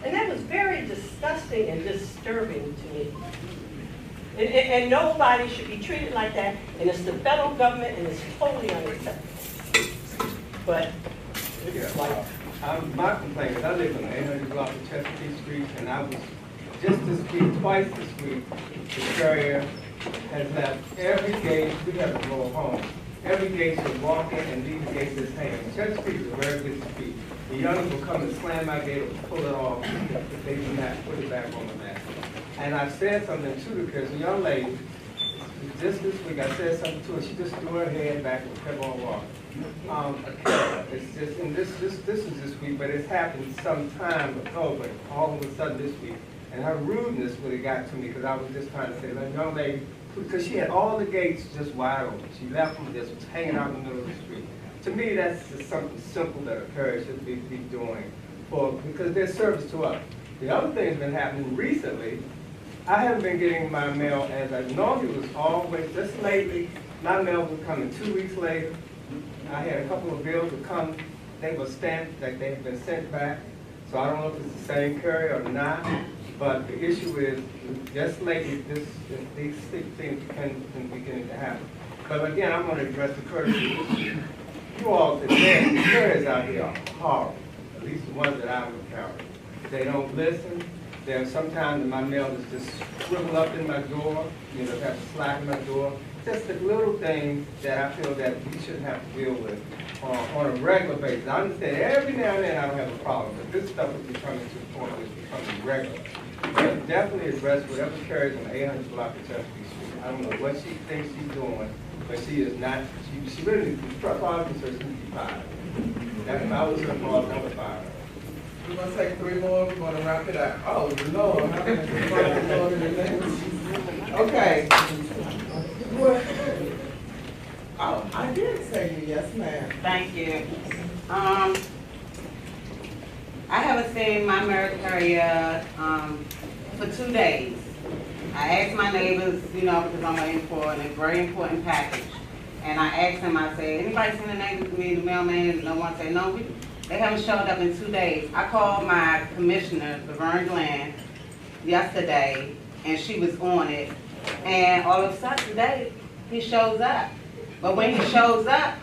And that was very disgusting and disturbing to me. And nobody should be treated like that, and it's the federal government, and it's totally unacceptable. But it's like, my complaint is I live on the 800 block of Chesapeake Street, and I was just this week, twice this week, the carrier has left every gate. We have a rural home. Every gate should walk in and leave the gate is hanging. Chesapeake is a very busy street. The youngins will come and slam my gate or pull it off if they do not put it back on the mat. And I said something to the because a young lady, just this week, I said something to her. She just threw her head back and kept on walking. It's just, and this is this week, but it's happened some time ago, but all of a sudden this week. And her rudeness really got to me because I was just trying to say, that young lady, because she had all the gates just wide open. She left them just hanging out in the middle of the street. To me, that's just something simple that a carrier should be doing because there's service to us. The other thing that's been happening recently, I haven't been getting my mail as I normally was always, just lately, my mail was coming 2 weeks later. I had a couple of bills that come, they were stamped, like they had been sent back. So I don't know if it's the same carrier or not, but the issue is, just lately, these things can begin to happen. But again, I'm going to address the courtesy issue. You all, the carriers out here are horrible, at least the ones that I've encountered. They don't listen. There's sometimes my mail is just scribbled up in my door, you know, have to slide in my door. Just the little things that I feel that we shouldn't have to deal with on a regular basis. I understand every now and then I don't have a problem, but this stuff is becoming to the point where it's becoming regular. But definitely address whatever carries on the 800 block of Chesapeake Street. I don't know what she thinks she's doing, but she is not, she really, the truck officer should be fired. That's if I was her boss, I would fire her. We're going to take 3 more. We're going to wrap it up. Oh, Lord. Okay. Oh, I did say you. Yes, ma'am. Thank you. I haven't seen my mail carrier for 2 days. I asked my neighbors, you know, because I'm waiting for a very important package. And I asked them, I said, anybody seen the neighbors, the mailman? No one said, no, they haven't showed up in 2 days. I called my commissioner, Laverne Glenn, yesterday, and she was on it. And all of a sudden today, he shows up. But when he shows up,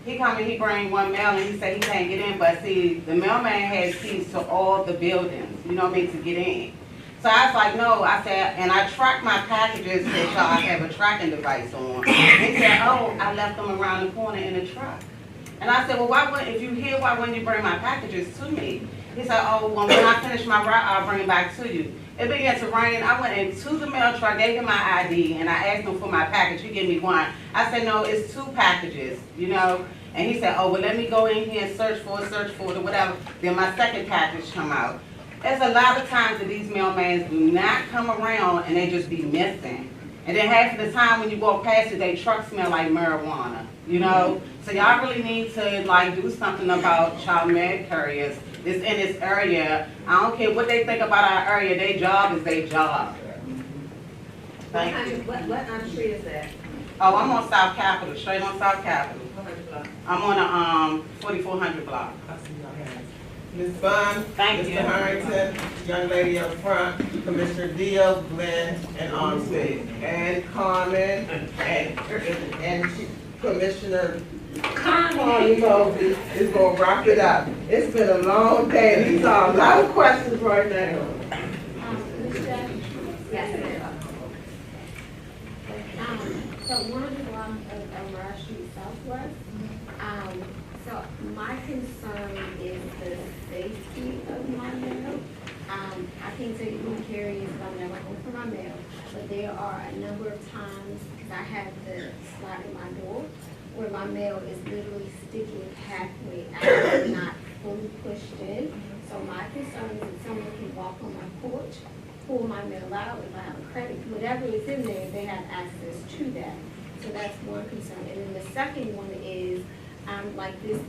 he come and he bring one mail and he said he can't get in. But see, the mailman has keys to all the buildings, you know what I mean, to get in. So I was like, no, I said, and I tracked my packages so I have a tracking device on. And he said, oh, I left them around the corner in the truck. And I said, well, why wouldn't, if you're here, why wouldn't you bring my packages to me? He said, oh, well, when I finish my route, I'll bring it back to you. It began to rain. I went into the mail truck, gave him my ID, and I asked him for my package. He gave me one. I said, no, it's 2 packages, you know. And he said, oh, well, let me go in here and search for it, or whatever. Then my second package come out. There's a lot of times that these mailmen do not come around and they just be missing. And then half of the time when you walk past it, they trucks smell like marijuana, you know? So y'all really need to like do something about child mail carriers. It's in this area. I don't care what they think about our area, their job is their job. Thank you. What street is that? Oh, I'm on South Capitol, straight on South Capitol. I'm on a 4400 block. Ms. Bond, Thank you. Mr. Harrington, young lady up front, Commissioner Dio, Glenn, and Armstead, and Carmen, and Commissioner Connie Mosley is gonna rock it up. It's been a long day, and these are a lot of questions right now. So one of the blocks of Rush Street Southwest, so my concern is the safety of my mail. I can't tell you who carries, but I'm never home for my mail. But there are a number of times, because I have the slot in my door, where my mail is literally sticking halfway out, not fully pushed in. So my concern is that someone can walk on my porch, pull my mail out, if I have a credit, whatever is in there, they have access to that. So that's one concern. And then the second one is, like this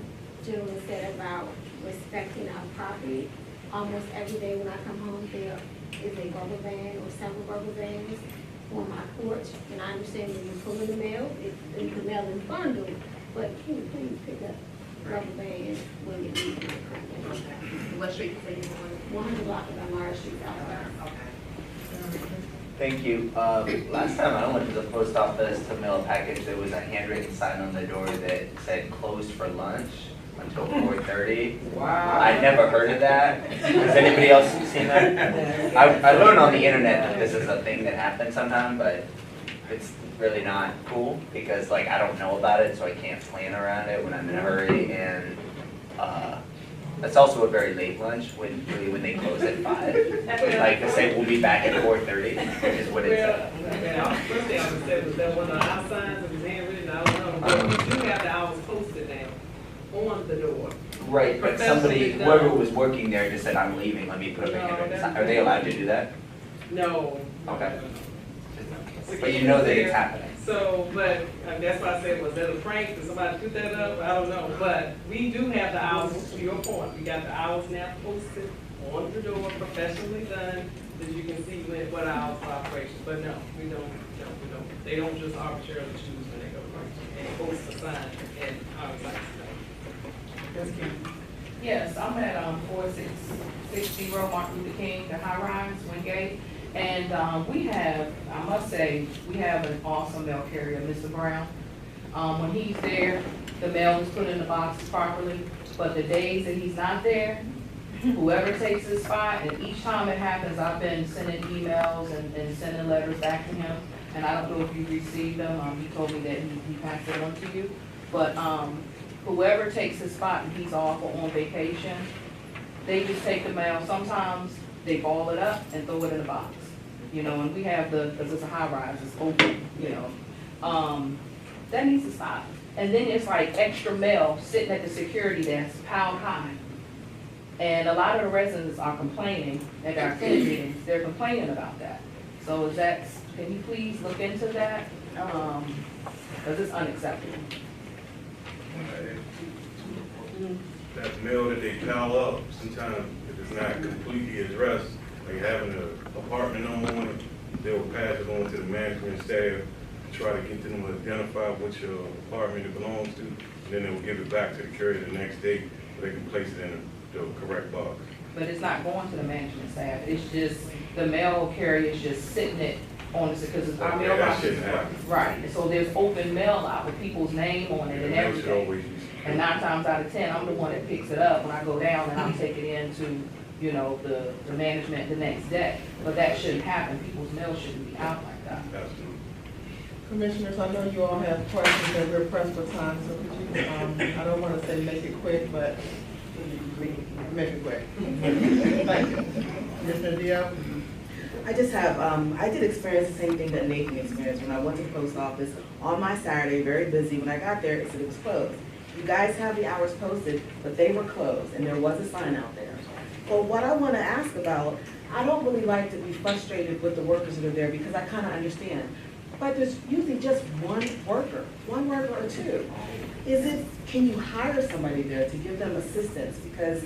gentleman said about respecting our property. Almost every day when I come home, there is a rubber van or several rubber vans on my porch. And I understand when you pull in the mail, the mail is bundled, but can you please pick up rubber bands when you leave your front? What street is it? 100 block of Amara Street, Southwest. Thank you. Last time I went to the post office to mail a package, there was a handwritten sign on the door that said closed for lunch until 4:30. Wow. I'd never heard of that. Has anybody else seen that? I learned on the internet that this is a thing that happens sometimes, but it's really not cool because like I don't know about it, so I can't plan around it when I'm in a hurry. And that's also a very late lunch when they close at 5. Like to say we'll be back at 4:30, which is what it said. Well, first thing I would say was that one of our signs that was handwritten, I don't know, but we do have the hours posted now on the door. Right, but somebody, whoever was working there just said, I'm leaving, let me put up a handwritten sign. Are they allowed to do that? No. Okay. But you know that it's happening. So, but that's why I said, was that a prank? Did somebody put that up? I don't know. But we do have the hours, to your point. We got the hours now posted on the door, professionally done, that you can see what hours of operation. But no, we don't. They don't just arbitrarily choose when they go and post a sign and our sites. Yes, I'm at 4660 Martin Luther King, the high rise, Wingate. And we have, I must say, we have an awesome mail carrier, Mr. Brown. When he's there, the mail is put in the boxes properly, but the days that he's not there, whoever takes his spot, and each time it happens, I've been sending emails and sending letters back to him, and I don't know if you received them. He told me that he passed it on to you, but whoever takes his spot and he's off or on vacation, they just take the mail. Sometimes they ball it up and throw it in a box. You know, and we have because it's a high rise, it's open, you know. That needs to stop. And then it's like extra mail sitting at the security desk, piled high. And a lot of the residents are complaining at our tenant meetings, they're complaining about that. So can you please look into that? Because it's unacceptable. That mail that they pile up, sometimes if it's not completely addressed, like having an apartment number on it, they'll pass it on to the management staff to try to get them to identify which apartment it belongs to, and then they'll give it back to the carrier the next day so they can place it in the correct box. But it's not going to the management staff, it's just, the mail carrier is just sitting it on it, because our mailbox is, right, and so there's open mail out with people's name on it and everything. And 9 times out of 10, I'm the one that picks it up when I go down and I'll take it into, you know, the management the next day. But that shouldn't happen. People's mail shouldn't be out like that. Commissioners, I know you all have questions and we're pressed for time, so could you, I don't want to say make it quick, but make it quick. Thank you. Commissioner Dio? I just have, I did experience the same thing that Nathan experienced when I went to the post office on my Saturday, very busy. When I got there, it said it was closed. You guys have the hours posted, but they were closed, and there was a sign out there. But what I want to ask about, I don't really like to be frustrated with the workers that are there because I kind of understand. but there's usually just one worker or two. Can you hire somebody there to give them assistance? Because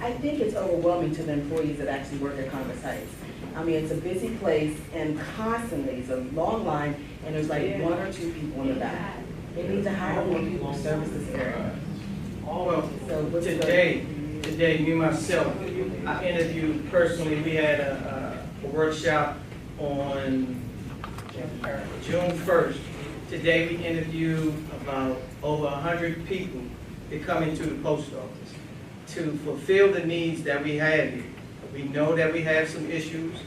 I think it's overwhelming to the employees that actually work at Congress Heights. I mean, it's a busy place and constantly, it's a long line, and there's like one or two people in the back. They need to hire more people to service this area. Well, So what's today, me myself, I interviewed personally, we had a workshop on June 1st. Today we interviewed about over 100 people that come into the post office to fulfill the needs that we have here. We know that we have some issues,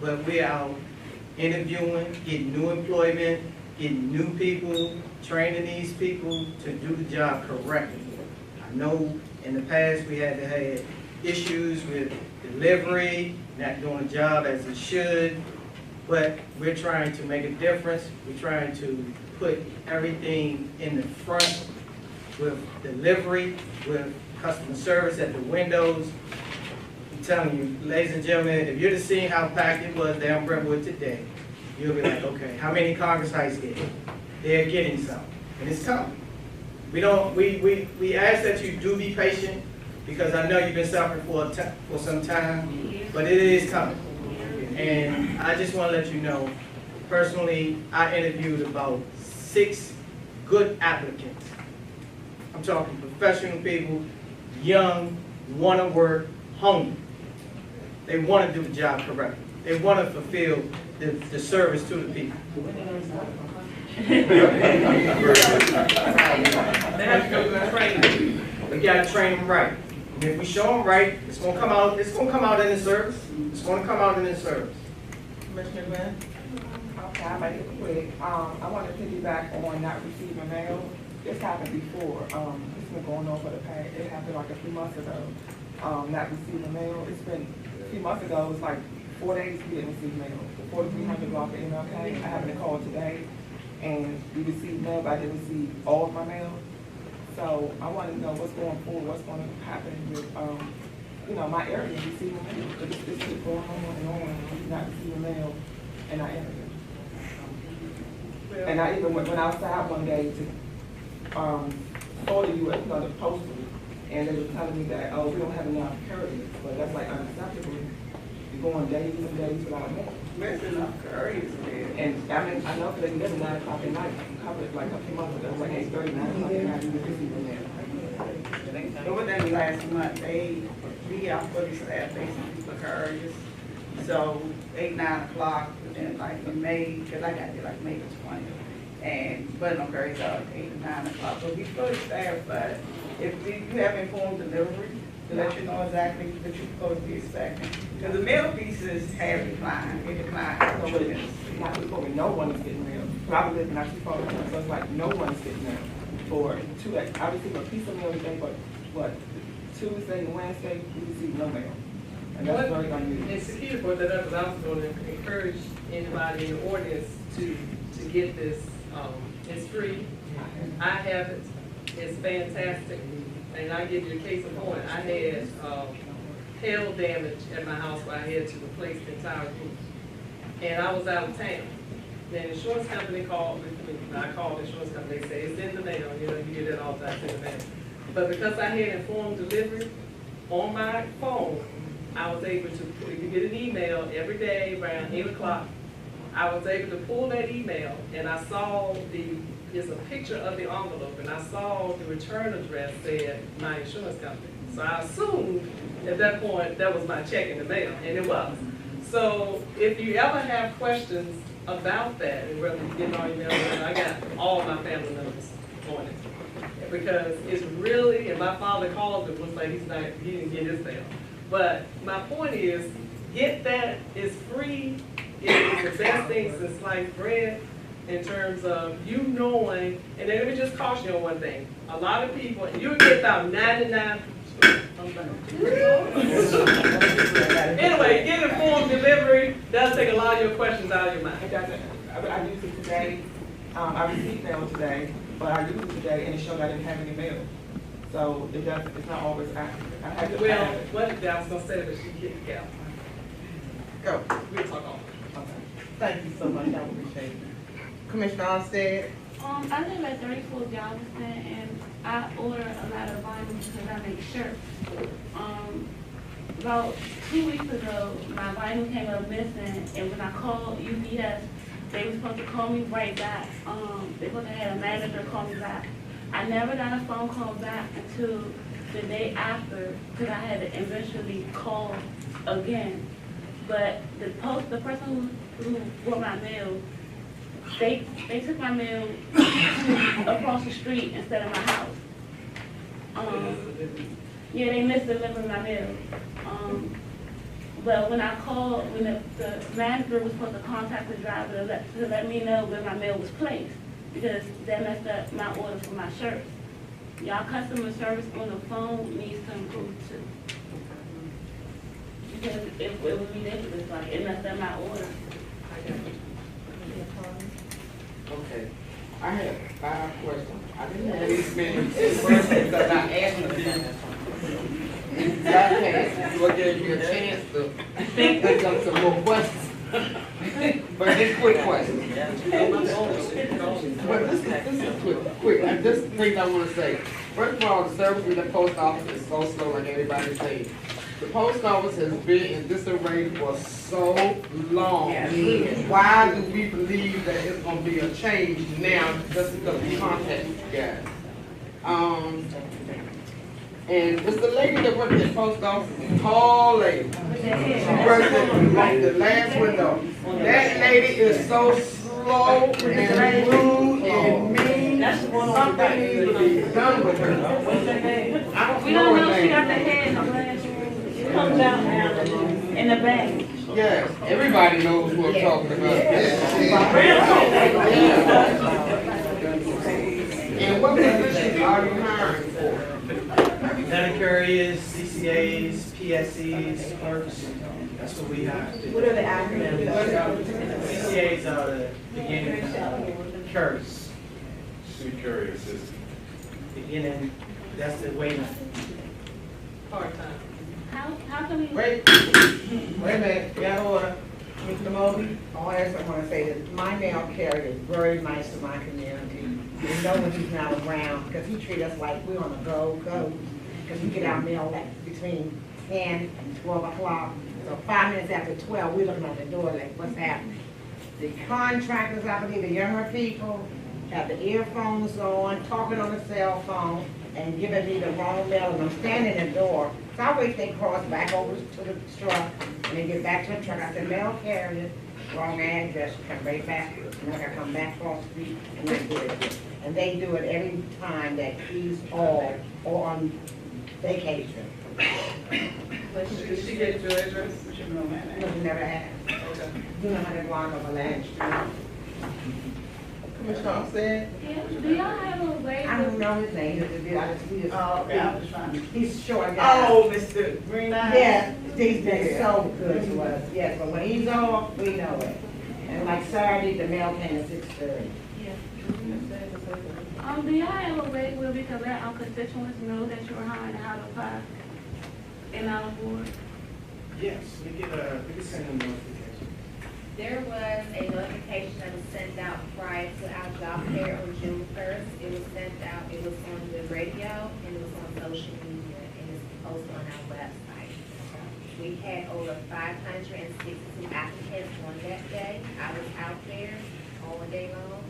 but we're out interviewing, getting new employment, getting new people, training these people to do the job correctly. I know in the past we had to have issues with delivery, not doing the job as it should, but we're trying to make a difference. We're trying to put everything in the front with delivery, with customer service at the windows. I'm telling you, ladies and gentlemen, if you'd have seen how packed it was down Brentwood today, you'll be like, okay, how many Congress Heights get? They're getting some, and it's coming. We ask that you do be patient, because I know you've been suffering for some time, but it is coming. And I just want to let you know, personally, I interviewed about 6 good applicants. I'm talking professional people, young, want to work, hungry. They want to do the job correctly. They want to fulfill the service to the people. They have to go through training. We got to train them right. And if we show them right, it's going to come out. It's going to come out in the service. It's going to come out in the service. Commissioner Glenn? Okay, I'll make it quick. I want to piggyback on not receiving mail. This happened before. It's been going on for the past. It happened like a few months ago. Not receiving mail. It's been a few months ago. It was like 4 days we didn't receive mail. The 4300 block of MLK. I happened to call today, and we received mail, but I didn't receive all of my mail. So I want to know what's going forward, what's going to happen with, my area receiving mail. Because this keeps going on, not receiving mail in our area. And I even went outside one day to order the postal, and they were telling me that, oh, we don't have enough couriers, but that's like unacceptable. You're going days and days without mail. There's enough couriers, man. And I mean, I know because they get them 9 o'clock at night. Covered like a few months ago, like 8:30, 9 o'clock at night, we were receiving mail. So what they last month, we get our fully staffed basically for couriers. So 8, 9 o'clock, and like in May, because I got there like May the 20th. And but no couriers are 8 or 9 o'clock. So we fully staffed, but if you have informed delivery to let you know exactly what you're supposed to be expecting. Because the mail pieces have declined, it declined. So not before no one is getting mail. Probably not too far, so it's like no one's getting mail. For 2 days, I received a piece of mail today, but what, Tuesday and Wednesday, we received no mail. And that's very unusual. And Sakita brought that up, because I was going to encourage anybody in the audience to get this. It's free. I have it. It's fantastic. And I give you a case in point. I had hail damage at my house where I had to replace the entire roof. And I was out of town. Then the insurance company called me. I called the insurance company. They say it's in the mail. You hear that all the time, it's in the mail. But because I had informed delivery on my phone, I was able to get an email every day around 8 o'clock. I was able to pull that email, and I saw there's a picture of the envelope, and I saw the return address said my insurance company. So I assumed at that point that was my check in the mail, and it was. So if you ever have questions about that, and whether you get all your mail, I got all my family members on it. Because it's really, and my father called it, was like he didn't get his mail. But my point is, get that, it's free. It's the best thing since sliced bread in terms of you knowing, and then let me just caution you on one thing. A lot of people, you get about 99, anyway, get informed delivery does take a lot of your questions out of your mind. It doesn't. I used it today. I received mail today, but I used it today, and it showed I didn't have any mail. So it doesn't. It's not always accurate. I had to. Well, what I was gonna say was she get the gap. Go. We'll talk on. Okay. Thank you so much. I appreciate it. Commissioner Armstead? I live at 34 Galveston, and I order a lot of vinyl because I make shirts. About 2 weeks ago, my vinyl came up missing, and when I called UPS, they were supposed to call me right back. They supposed to have a manager call me back. I never got a phone call back until the day after, because I had to eventually call again. But the person who brought my mail, they took my mail across the street instead of my house. Yeah, they misdelivered my mail. But when I called, when the manager was supposed to contact the driver to let me know where my mail was placed, because that messed up my order for my shirts. Y'all customer service on the phone needs to improve too. Because it was ridiculous, like it messed up my order. Okay, I have 5 questions. I didn't have these many first because I asked them. You will give you a chance to think of some more questions. But it's quick questions. But this is quick. Just things I want to say. First of all, the service in the post office is so slow, like everybody said. The post office has been in disarray for so long. Why do we believe that it's going to be a change now just because we contacted you guys? And it's the lady that worked at the post office, tall lady. She worked at the last window. That lady is so slow and rude and mean. Something needs to be done with her. I don't We don't know her she got the name. head. It comes out now in the bag. Yes, everybody knows who I'm talking about. And what positions are you hiring for? Lieutenant couriers, CCAs, PSCs, clerks, that's what we have. What are the acronyms? CCAs are the beginning, curious, Security assistant. beginning, that's the waiting. Part-time. How can we? Wait a minute, we got order. Mr. Mobley, I want to say that my mail carrier is very nice to my community. You know when he's not around, because he treats us like we're on a go, because we get our mail like between 10 and 12 o'clock. So 5 minutes after 12, we're looking at the door like, what's happening? The contractors out there, the younger people, have the earphones on, talking on the cell phone, and giving me the wrong mail, and I'm standing in the door. So I wait they cross back over to the truck, and then get back to the truck. I said, mail carrier, wrong address, come right back, and I gotta come back across the street, and they do it. And they do it every time that he's off or on vacation. Did she get your address? No, we never have. Okay. You know how to block up a land street. Commissioner Armstead? Yeah, do y'all have a way? I don't know his name. He's short guy. Oh, Mr. Green Eyes? Yes, he's been so good to us, yes, but when he's off, we know it. And like Saturday, the mail came at 6:30. Do y'all have a way where we can let our constituents know that you're hiring and how to apply in our board? Yes, we can send them notification. There was a notification that was sent out prior to our job fair on June 1st. It was sent out, it was on the radio, and it was on social media, and it's posted on our website. We had over 562 applicants on that day. I was out there all day long,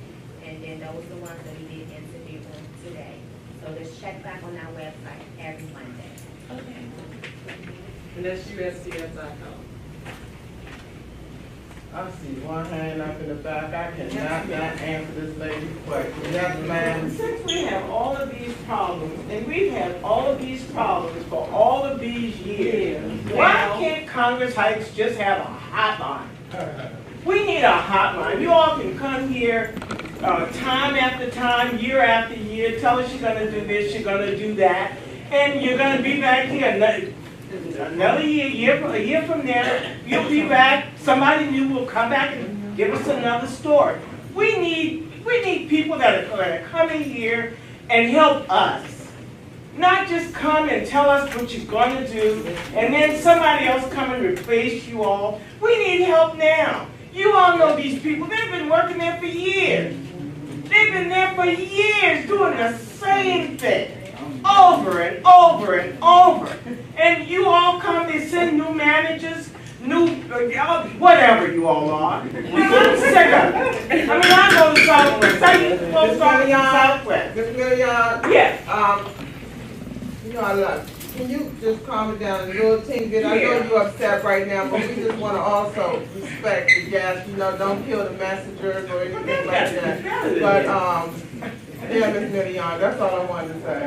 and then those are the ones that we did interview on today. So just check back on our website every Monday. Okay. And that's USCS.com. I see one hand up in the back. I cannot not answer this lady's question. Yes, ma'am. Since we have all of these problems, and we've had all of these problems for all of these years, why can't Congress Heights just have a hotline? We need a hotline. You all can come here time after time, year after year, tell us you're going to do this, you're going to do that, and you're going to be back here another year, a year from there, you'll be back, somebody new will come back and give us another story. We need people that are coming here and help us. Not just come and tell us what you're going to do, and then somebody else come and replace you all. We need help now. You all know these people. They've been working there for years. They've been there for years doing the same thing over and over and over. And you all come, they send new managers, new, whatever you all are. I'm sick of it. I mean, I go to Southwest. I used to go to Southwest. Ms. Million? Yes. You know, I love. Can you just calm it down a little teeny bit? I know you're upset right now, but we just want to also respect the guests. You know, don't kill the messengers or anything like that. But yeah, Ms. Million, that's all I wanted to say.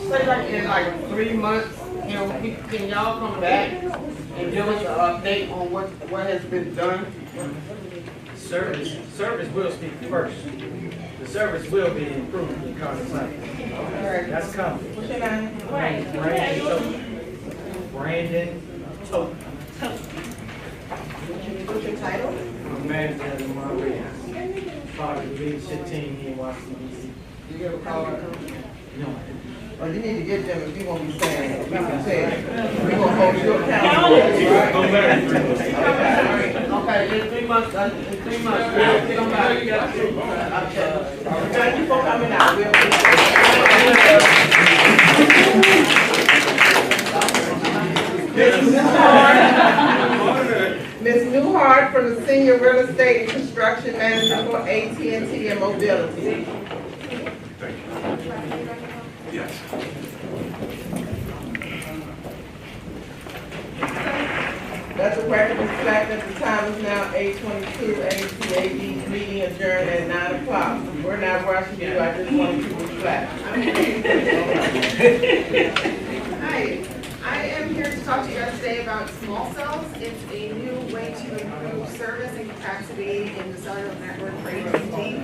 Say like in like 3 months, you know, can y'all come back and give us an update on what has been done? Service will speak first. The service will be improved in Congress. That's coming. What's your name? Brandon Tote. What's your title? I'm manager of the Monterey. Part of the leadership team here in Washington, D.C. You ever call her? No. Oh, you need to get them if you won't be saying it. We can say it. We're going to hold you accountable. Okay, in 3 months, we'll come back. Thank you for coming out. Ms. Newhart from the Senior Real Estate and Construction Manager for AT&T and Mobility. Yes. Let the record reflect that the time is now 8:22, ACAB meeting adjourned at 9 o'clock. We're not rushing you, I just want you to reflect. Hi, I am here to talk to you guys today about small cells. It's a new way to improve service and capacity in the cellular network for AT&T.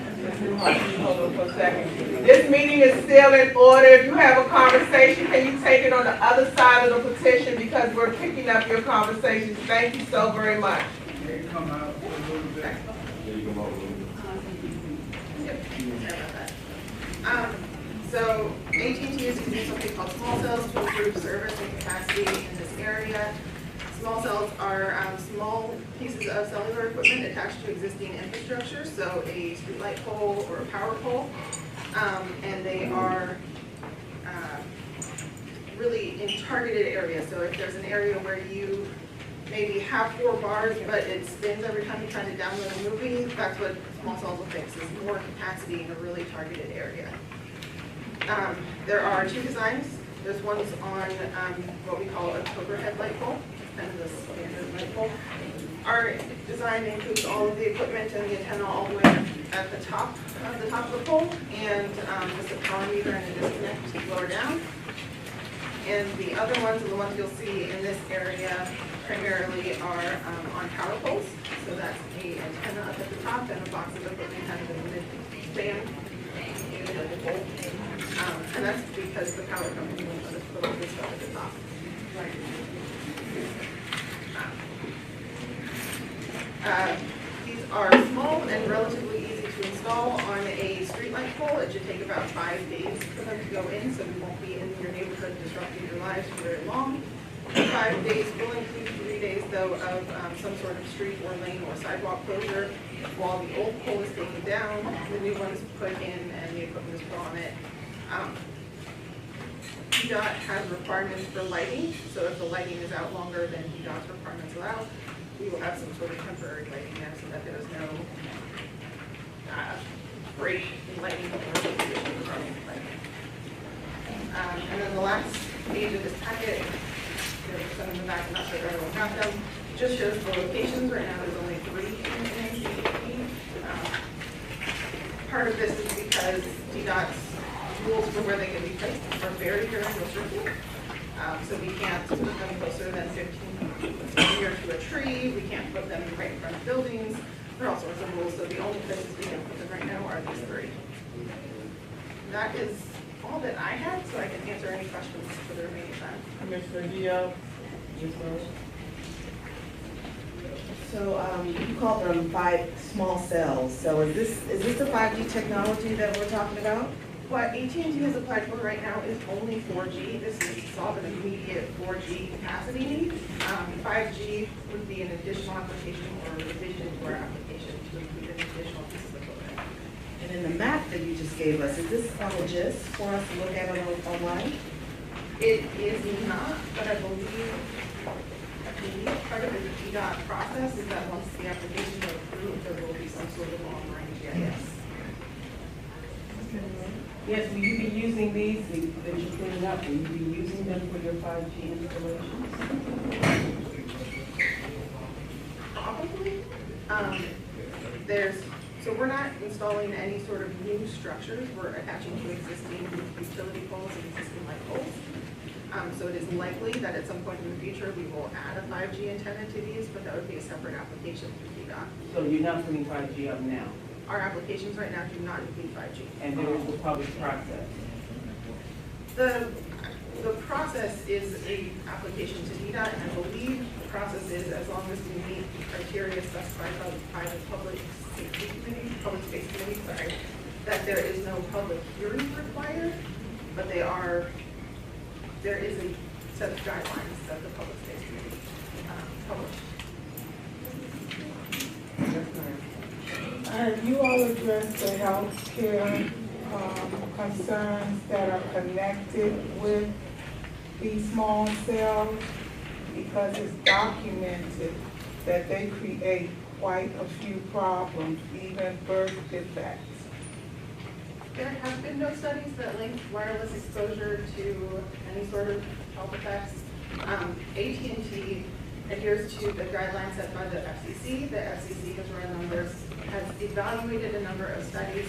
Hold on for a second. This meeting is still in order. If you have a conversation, can you take it on the other side of the petition because we're picking up your conversations. Thank you so very much. So AT&T is using something called small cells to improve service and capacity in this area. Small cells are small pieces of cellular equipment attached to existing infrastructure, so a streetlight pole or a power pole, and they are really in targeted areas. So if there's an area where you maybe have 4 bars, but it spins every time you try to download a movie, that's what small cells will fix, is more capacity in a really targeted area. There are 2 designs. There's ones on what we call a overhead light pole, and the standard light pole. Our design includes all of the equipment and the antenna all the way at the top of the pole, and just a power meter and a disconnect lower down. And the other ones are the ones you'll see in this area primarily are on power poles. So that's an antenna up at the top and a box of equipment kind of in the mid-band. And that's because the power company wants us to put all this stuff at the top. These are small and relatively easy to install on a streetlight pole. It should take about 5 days for them to go in, so we won't be in your neighborhood disrupting your lives for very long. 5 days will include 3 days, though, of some sort of street or lane or sidewalk closure. While the old pole is taken down, the new one is put in and the equipment is put on it. DDOT has requirements for lighting, so if the lighting is out longer than DDOT's requirements allow, we will have some sort of temporary lighting there so that there's no break in lighting or conditions running lighting. And then the last page of this packet, there's some in the back, I'm not sure if everyone got them, just shows the locations. Right now there's only 3 in NCAP. Part of this is because DDOT's rules for where they can be placed are very, very restrictive. So we can't put them closer than 15 near to a tree. We can't put them right in front of buildings. There are all sorts of rules. So the only places we can put them right now are these 3. That is all that I had, so I can answer any questions for the remaining time. Commissioner Diaz, Ms. Rose. So you called them 5 small cells. So is this the 5G technology that we're talking about? What AT&T has applied for right now is only 4G. This is to solve an immediate 4G capacity need. 5G would be an additional application or revision to our application to include an additional piece of equipment. And in the map that you just gave us, is this on the GIS for us to look at it online? It is not, but I believe part of the GDOT process is that once the application is approved, there will be some sort of online GIS. Yes, will you be using these that you're putting up? Will you be using them for your 5G installations? Probably. So we're not installing any sort of new structures. We're attaching to existing utility poles and existing light poles. So it is likely that at some point in the future, we will add a 5G antenna to these, but that would be a separate application through GDOT. So you're not putting 5G up now? Our applications right now do not include 5G. And there is a public process? The process is a application to GDOT, and I believe the process is as long as we meet the criteria specified by the public space committee, that there is no public hearing required, but there is a set of guidelines that the public space committee published. You all addressed the health care concerns that are connected with these small cells, because it's documented that they create quite a few problems, even birth defects. There have been no studies that link wireless exposure to any sort of health effects. AT&T adheres to the guidelines set by the FCC. The FCC has evaluated a number of studies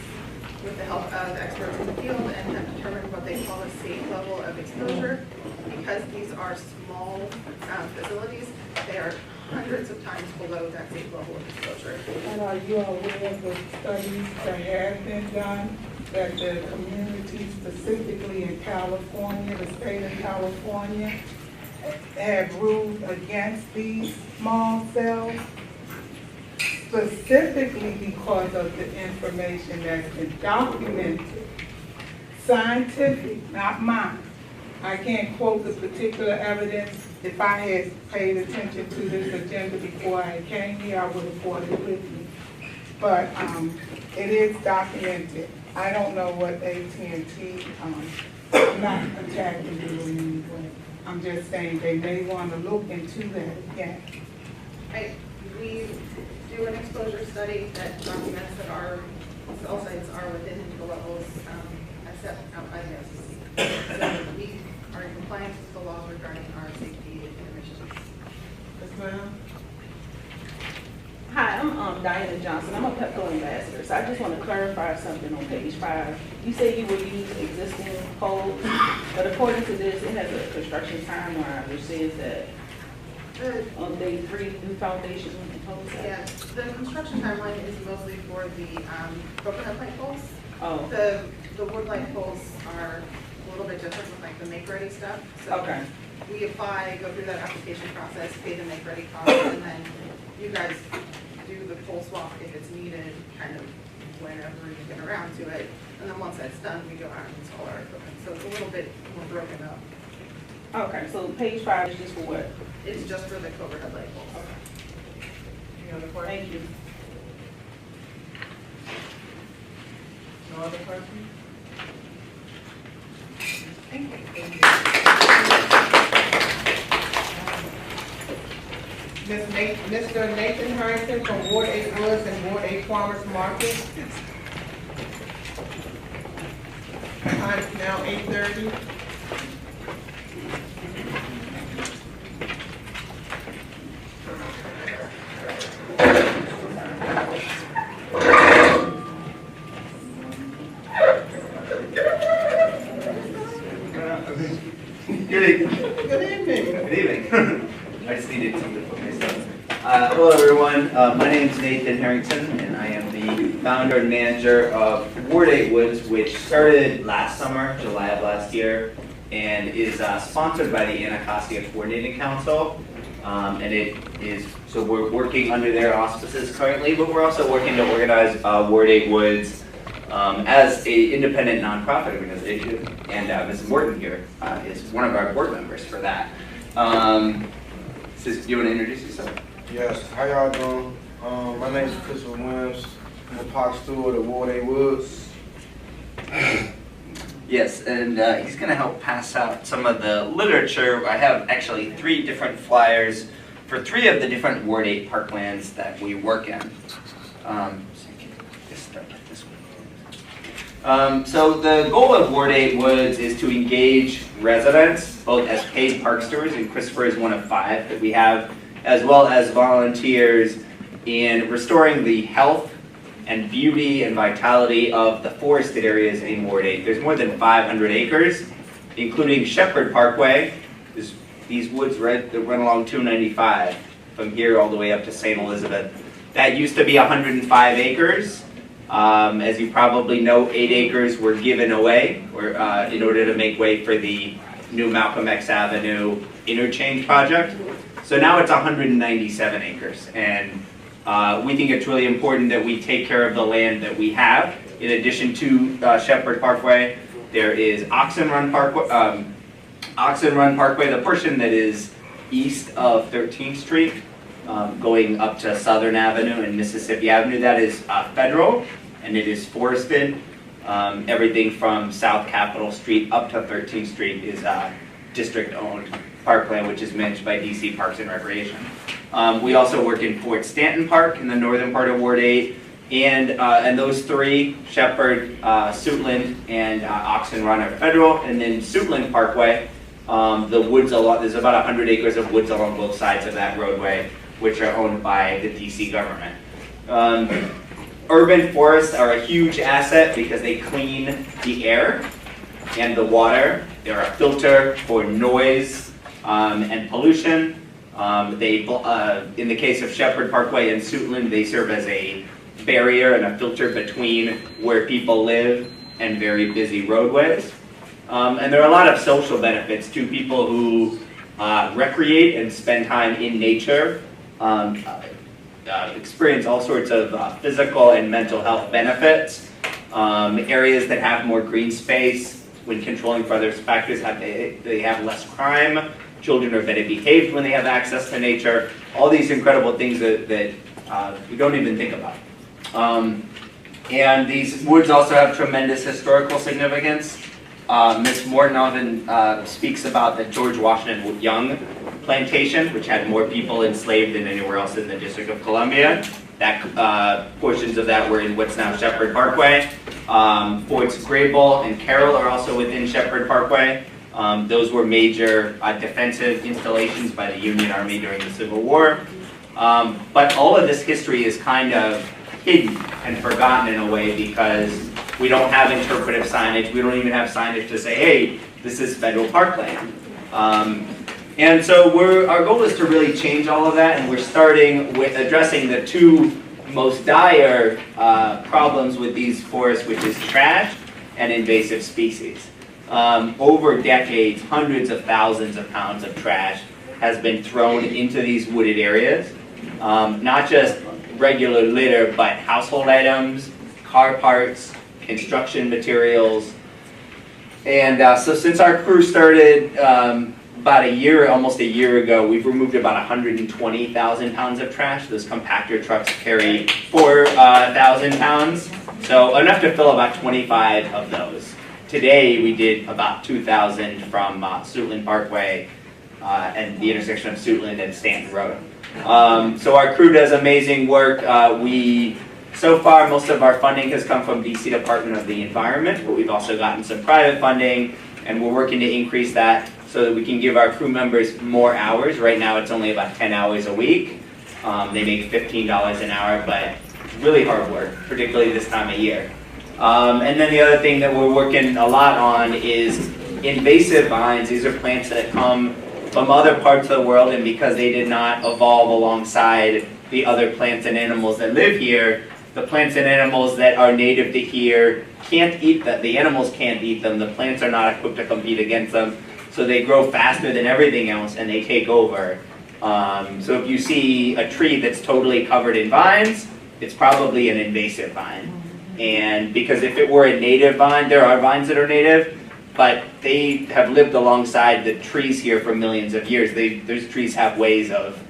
with the help of experts in the field and have determined what they call a safe level of exposure. Because these are small facilities, they are hundreds of times below that safe level of exposure. And are you aware of the studies that have been done that the community, specifically in California, the state of California, have ruled against these small cells, specifically because of the information that's been documented, scientific, not mine. I can't quote the particular evidence. If I had paid attention to this agenda before I came here, I would have brought it with me. But it is documented. I don't know what AT&T, I'm not attacking you in any way. I'm just saying they may want to look into that again. We do an exposure study that documents that our cell sites are within the levels as set out by the FCC. So we are in compliance with the laws regarding our safety emissions. Yes, ma'am. Hi, I'm Diana Johnson. I'm a Pepco ambassador. So I just want to clarify something on page 5. You say you will use existing poles, but according to this, it has a construction timeline which says that on day 3, new foundation poles. Yeah, the construction timeline is mostly for the coconut light poles. Oh. The wood light poles are a little bit different with like the make-ready stuff. So okay. We apply, go through that application process, pay the make-ready cost, and then you guys do the pole swap if it's needed, kind of whenever you get around to it. And then once that's done, we go out and install our equipment. So it's a little bit more broken up. Okay, so page 5 is just for what? It's just for the overhead light poles. Okay. Any other questions? Thank you. No other questions? Thank you. Mr. Nathan Harrington from Ward 8 Woods and Ward 8 Farmers Market. Time is now 8:30. Good evening. Good evening. Good evening. I just needed something to put myself. Hello everyone, my name is Nathan Harrington and I am the founder and manager of Ward 8 Woods, which started last summer, July of last year, and is sponsored by the Anacostia Coordinating Council. And it is, so we're working under their auspices currently, but we're also working to organize Ward 8 Woods as an independent nonprofit organization. And Ms. Morton here is one of our board members for that. Do you want to introduce yourself? Yes, how y'all doing? My name is Christopher Williams. I'm a park steward at Ward 8 Woods. Yes, and he's going to help pass out some of the literature. I have actually 3 different flyers for 3 of the different Ward 8 parklands that we work in. So the goal of Ward 8 Woods is to engage residents, both as paid park stewards, and Christopher is one of 5 that we have, as well as volunteers in restoring the health and beauty and vitality of the forested areas in Ward 8. There's more than 500 acres, including Shepherd Parkway. There's these woods that run along 295 from here all the way up to St. Elizabeth. That used to be 105 acres. As you probably know, 8 acres were given away in order to make way for the new Malcolm X Avenue interchange project. So now it's 197 acres. And we think it's really important that we take care of the land that we have. In addition to Shepherd Parkway, there is Oxen Run Parkway, the portion that is east of 13th Street, going up to Southern Avenue and Mississippi Avenue. That is federal, and it is forested. Everything from South Capitol Street up to 13th Street is district-owned parkland, which is managed by DC Parks and Recreation. We also work in Fort Stanton Park in the northern part of Ward 8, and those 3, Shepherd, Suitland, and Oxen Run are federal, and then Suitland Parkway, the woods there's about 100 acres of woods along both sides of that roadway, which are owned by the DC government. Urban forests are a huge asset because they clean the air and the water. They're a filter for noise and pollution. In the case of Shepherd Parkway and Suitland, they serve as a barrier and a filter between where people live and very busy roadways. And there are a lot of social benefits to people who recreate and spend time in nature, experience all sorts of physical and mental health benefits. Areas that have more green space, when controlling for other factors, they have less crime. Children are better behaved when they have access to nature. All these incredible things that we don't even think about. And these woods also have tremendous historical significance. Ms. Morton often speaks about the George Washington Young plantation, which had more people enslaved than anywhere else in the District of Columbia. Portions of that were in what's now Shepherd Parkway. Forts Grable and Carroll are also within Shepherd Parkway. Those were major defensive installations by the Union Army during the Civil War. But all of this history is kind of hidden and forgotten in a way because we don't have interpretive signage. We don't even have signage to say, hey, this is federal parkland. And so our goal is to really change all of that, and we're starting with addressing the 2 most dire problems with these forests, which is trash and invasive species. Over decades, hundreds of thousands of pounds of trash has been thrown into these wooded areas. Not just regular litter, but household items, car parts, construction materials. And so since our crew started almost a year ago, we've removed about 120,000 pounds of trash. Those compactor trucks carry 4,000 pounds, so enough to fill about 25 of those. Today, we did about 2,000 from Suitland Parkway and the intersection of Suitland and Stanton Road. So our crew does amazing work. So far, most of our funding has come from DC Department of the Environment, but we've also gotten some private funding, and we're working to increase that so that we can give our crew members more hours. Right now, it's only about 10 hours a week. They make $15 an hour, but it's really hard work, particularly this time of year. And then the other thing that we're working a lot on is invasive vines. These are plants that come from other parts of the world, and because they did not evolve alongside the other plants and animals that live here, the plants and animals that are native to here can't eat them. The animals can't eat them. The plants are not equipped to compete against them. So they grow faster than everything else, and they take over. So if you see a tree that's totally covered in vines, it's probably an invasive vine. And because if it were a native vine, there are vines that are native, but they have lived alongside the trees here for millions of years. Those trees have ways of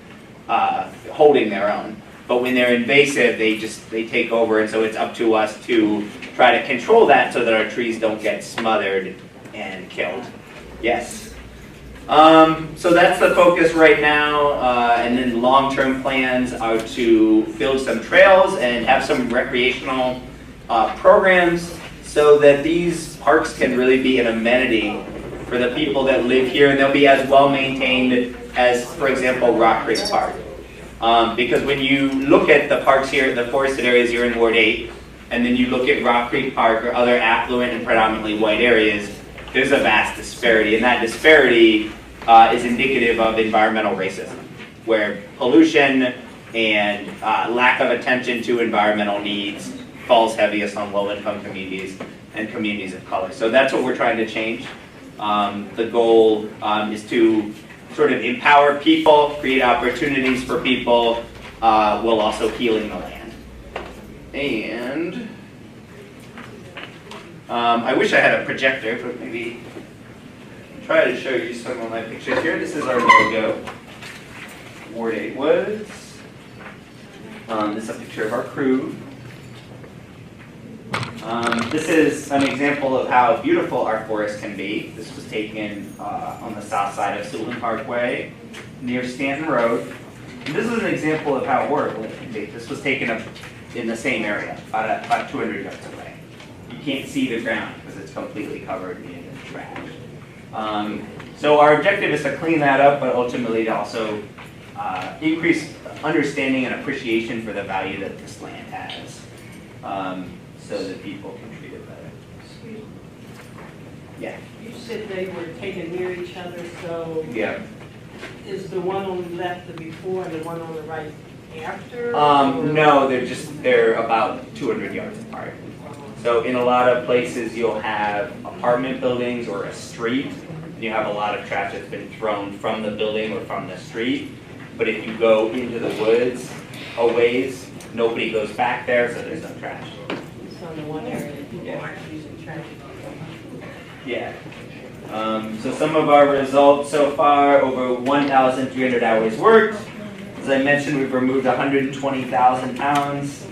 holding their own. But when they're invasive, they take over, and so it's up to us to try to control that so that our trees don't get smothered and killed. Yes? So that's the focus right now, and then long-term plans are to build some trails and have some recreational programs so that these parks can really be an amenity for the people that live here, and they'll be as well maintained as, for example, Rock Creek Park. Because when you look at the parks here, the forested areas here in Ward 8, and then you look at Rock Creek Park or other affluent and predominantly white areas, there's a vast disparity, and that disparity is indicative of environmental racism, where pollution and lack of attention to environmental needs falls heaviest on low-income communities and communities of color. So that's what we're trying to change. The goal is to sort of empower people, create opportunities for people, while also healing the land. And I wish I had a projector, but maybe try to show you some of my pictures here. This is our logo, Ward 8 Woods. This is a picture of our crew. This is an example of how beautiful our forest can be. This was taken on the south side of Sewell Parkway near Stanton Road. And this is an example of how horrible it can be. This was taken up in the same area, about 200 yards away. You can't see the ground because it's completely covered in trash. So our objective is to clean that up, but ultimately to also increase understanding and appreciation for the value that this land has, so that people can treat it better. Yeah. You said they were taken near each other, so Yeah. is the one on the left the before and the one on the right after? No, they're about 200 yards apart. So in a lot of places you'll have apartment buildings or a street, and you have a lot of trash that's been thrown from the building or from the street. But if you go into the woods a ways, nobody goes back there, so there's no trash. So in the one area that people aren't using trash. Yeah. So some of our results so far, over 1,300 hours worked. As I mentioned, we've removed 120,000 pounds.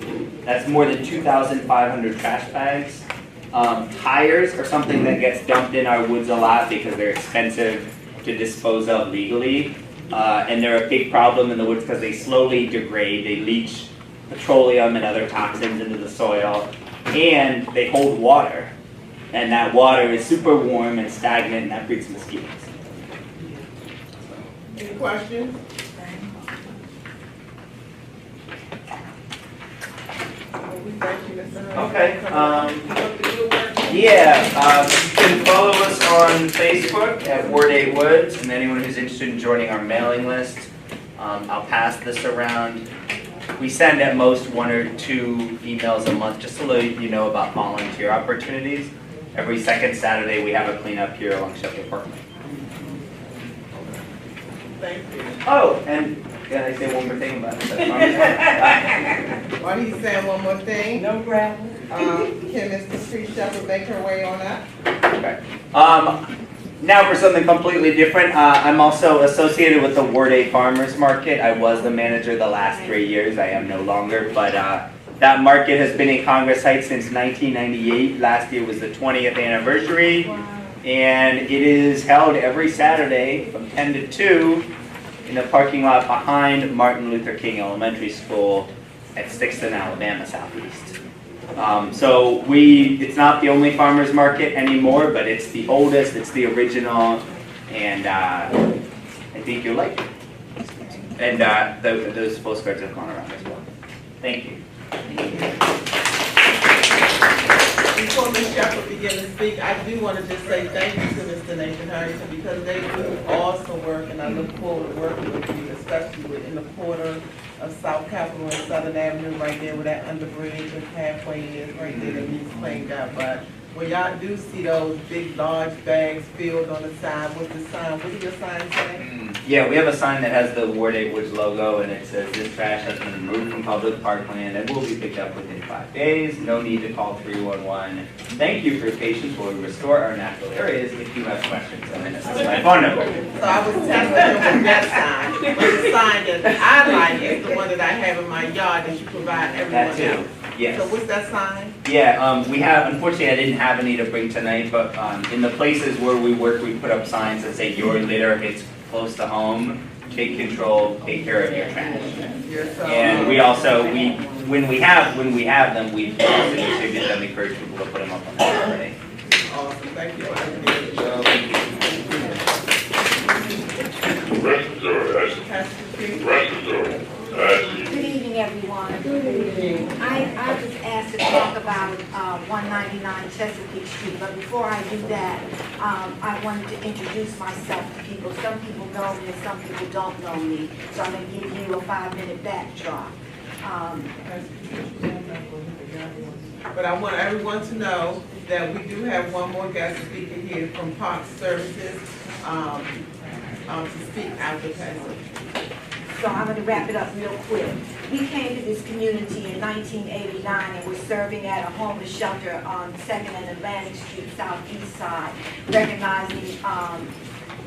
That's more than 2,500 trash bags. Tires are something that gets dumped in our woods a lot because they're expensive to dispose of legally. And they're a big problem in the woods because they slowly degrade. They leach petroleum and other toxins into the soil. And they hold water. And that water is super warm and stagnant, and that breeds mosquitoes. Any questions? Okay. Yeah, you can follow us on Facebook at Ward 8 Woods, and anyone who's interested in joining our mailing list, I'll pass this around. We send at most 1 or 2 emails a month just to let you know about volunteer opportunities. Every second Saturday we have a cleanup here along Shepherd Parkway. Thank you. Oh, and can I say one more thing about it? While he's saying one more thing. No gravel. Can Mr. Tree Shepherd make her way on up? Okay. Now for something completely different. I'm also associated with the Ward 8 Farmers Market. I was the manager the last 3 years. I am no longer, but that market has been in Congress Heights since 1998. Last year was the 20th anniversary. Wow. And it is held every Saturday from 10 to 2 in the parking lot behind Martin Luther King Elementary School at 6th and Alabama Southeast. So it's not the only farmers market anymore, but it's the oldest, it's the original, and I think you'll like it. And those postcards have gone around as well. Thank you. Before Ms. Shepherd begins to speak, I do want to just say thank you to Mr. Nathan Harrington because they do awesome work, and I look forward to working with you, especially in the corner of South Capitol and Southern Avenue, right there where that underbridge and pathway is, right there that needs cleaned up. But when y'all do see those big, large bags filled on the side, what's the sign, what does your sign say? Yeah, we have a sign that has the Ward 8 Woods logo, and it says, "This trash has been removed from public parkland and will be picked up within 5 days. No need to call 311. Thank you for your patience while we restore our natural areas if you have questions." And then this is my phone number. So I was testing them with that sign, but the sign that I like is the one that I have in my yard that you provide everyone That too, else. yes. So what's that sign? Yeah, we have, unfortunately, I didn't have any to bring tonight, but in the places where we work, we put up signs that say, "Your litter hits close to home, take control, take care of your trash." And we also, when we have them, we also distribute them, encourage people to put them up on the Saturday. Awesome, thank you. Good evening, everyone. Good evening. I was asked to talk about 199 Chesapeake Street, but before I do that, I wanted to introduce myself to people. Some people know me and some people don't know me, so I'm going to give you a 5-minute backdrop. But I want everyone to know that we do have one more guest speaker here from Park Services to speak after passage. So I'm going to wrap it up real quick. We came to this community in 1989 and we're serving at a homeless shelter on 2nd and Atlantic Street, southeast side, recognizing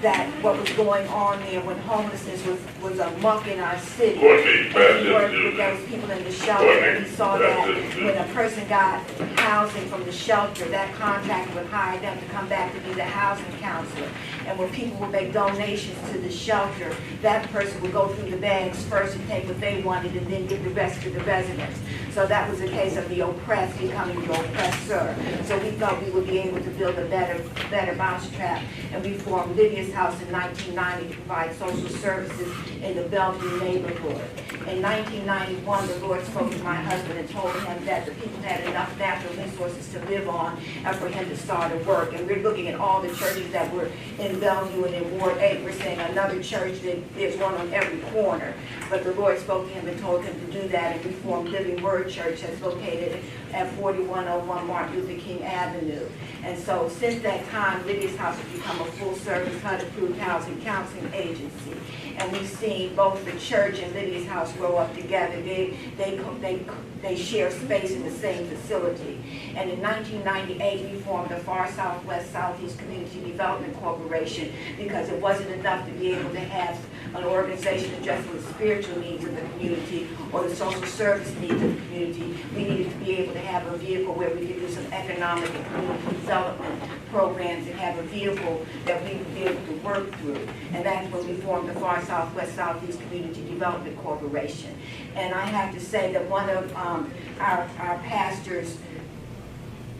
that what was going on there when homelessness was amok in our city. We worked with those people in the shelter, and we saw that when a person got housing from the shelter, that contractor would hire them to come back to be the housing counselor. And when people would make donations to the shelter, that person would go through the bags first and take what they wanted and then give the rest to the residents. So that was a case of the oppressed becoming the oppressor. So we thought we would be able to build a better mousetrap, and we formed Lydia's House in 1990 to provide social services in the Bellevue neighborhood. In 1991, the Lord spoke to my husband and told him that the people had enough natural resources to live on and for him to start a work. And we're looking at all the churches that were in Bellevue and in Ward 8. We're saying another church, that there's one on every corner. But the Lord spoke to him and told him to do that, and we formed Living Word Church that's located at 4101 Martin Luther King Avenue. And so since that time, Lydia's House has become a full-service HUD-approved housing counseling agency. And we've seen both the church and Lydia's House grow up together. They share space in the same facility. And in 1998, we formed the Far Southwest Southeast Community Development Corporation because it wasn't enough to be able to have an organization addressing the spiritual needs of the community or the social service needs of the community. We needed to be able to have a vehicle where we could do some economic and community development programs and have a vehicle that we would be able to work through. And that's when we formed the Far Southwest Southeast Community Development Corporation. And I have to say that one of our pastor's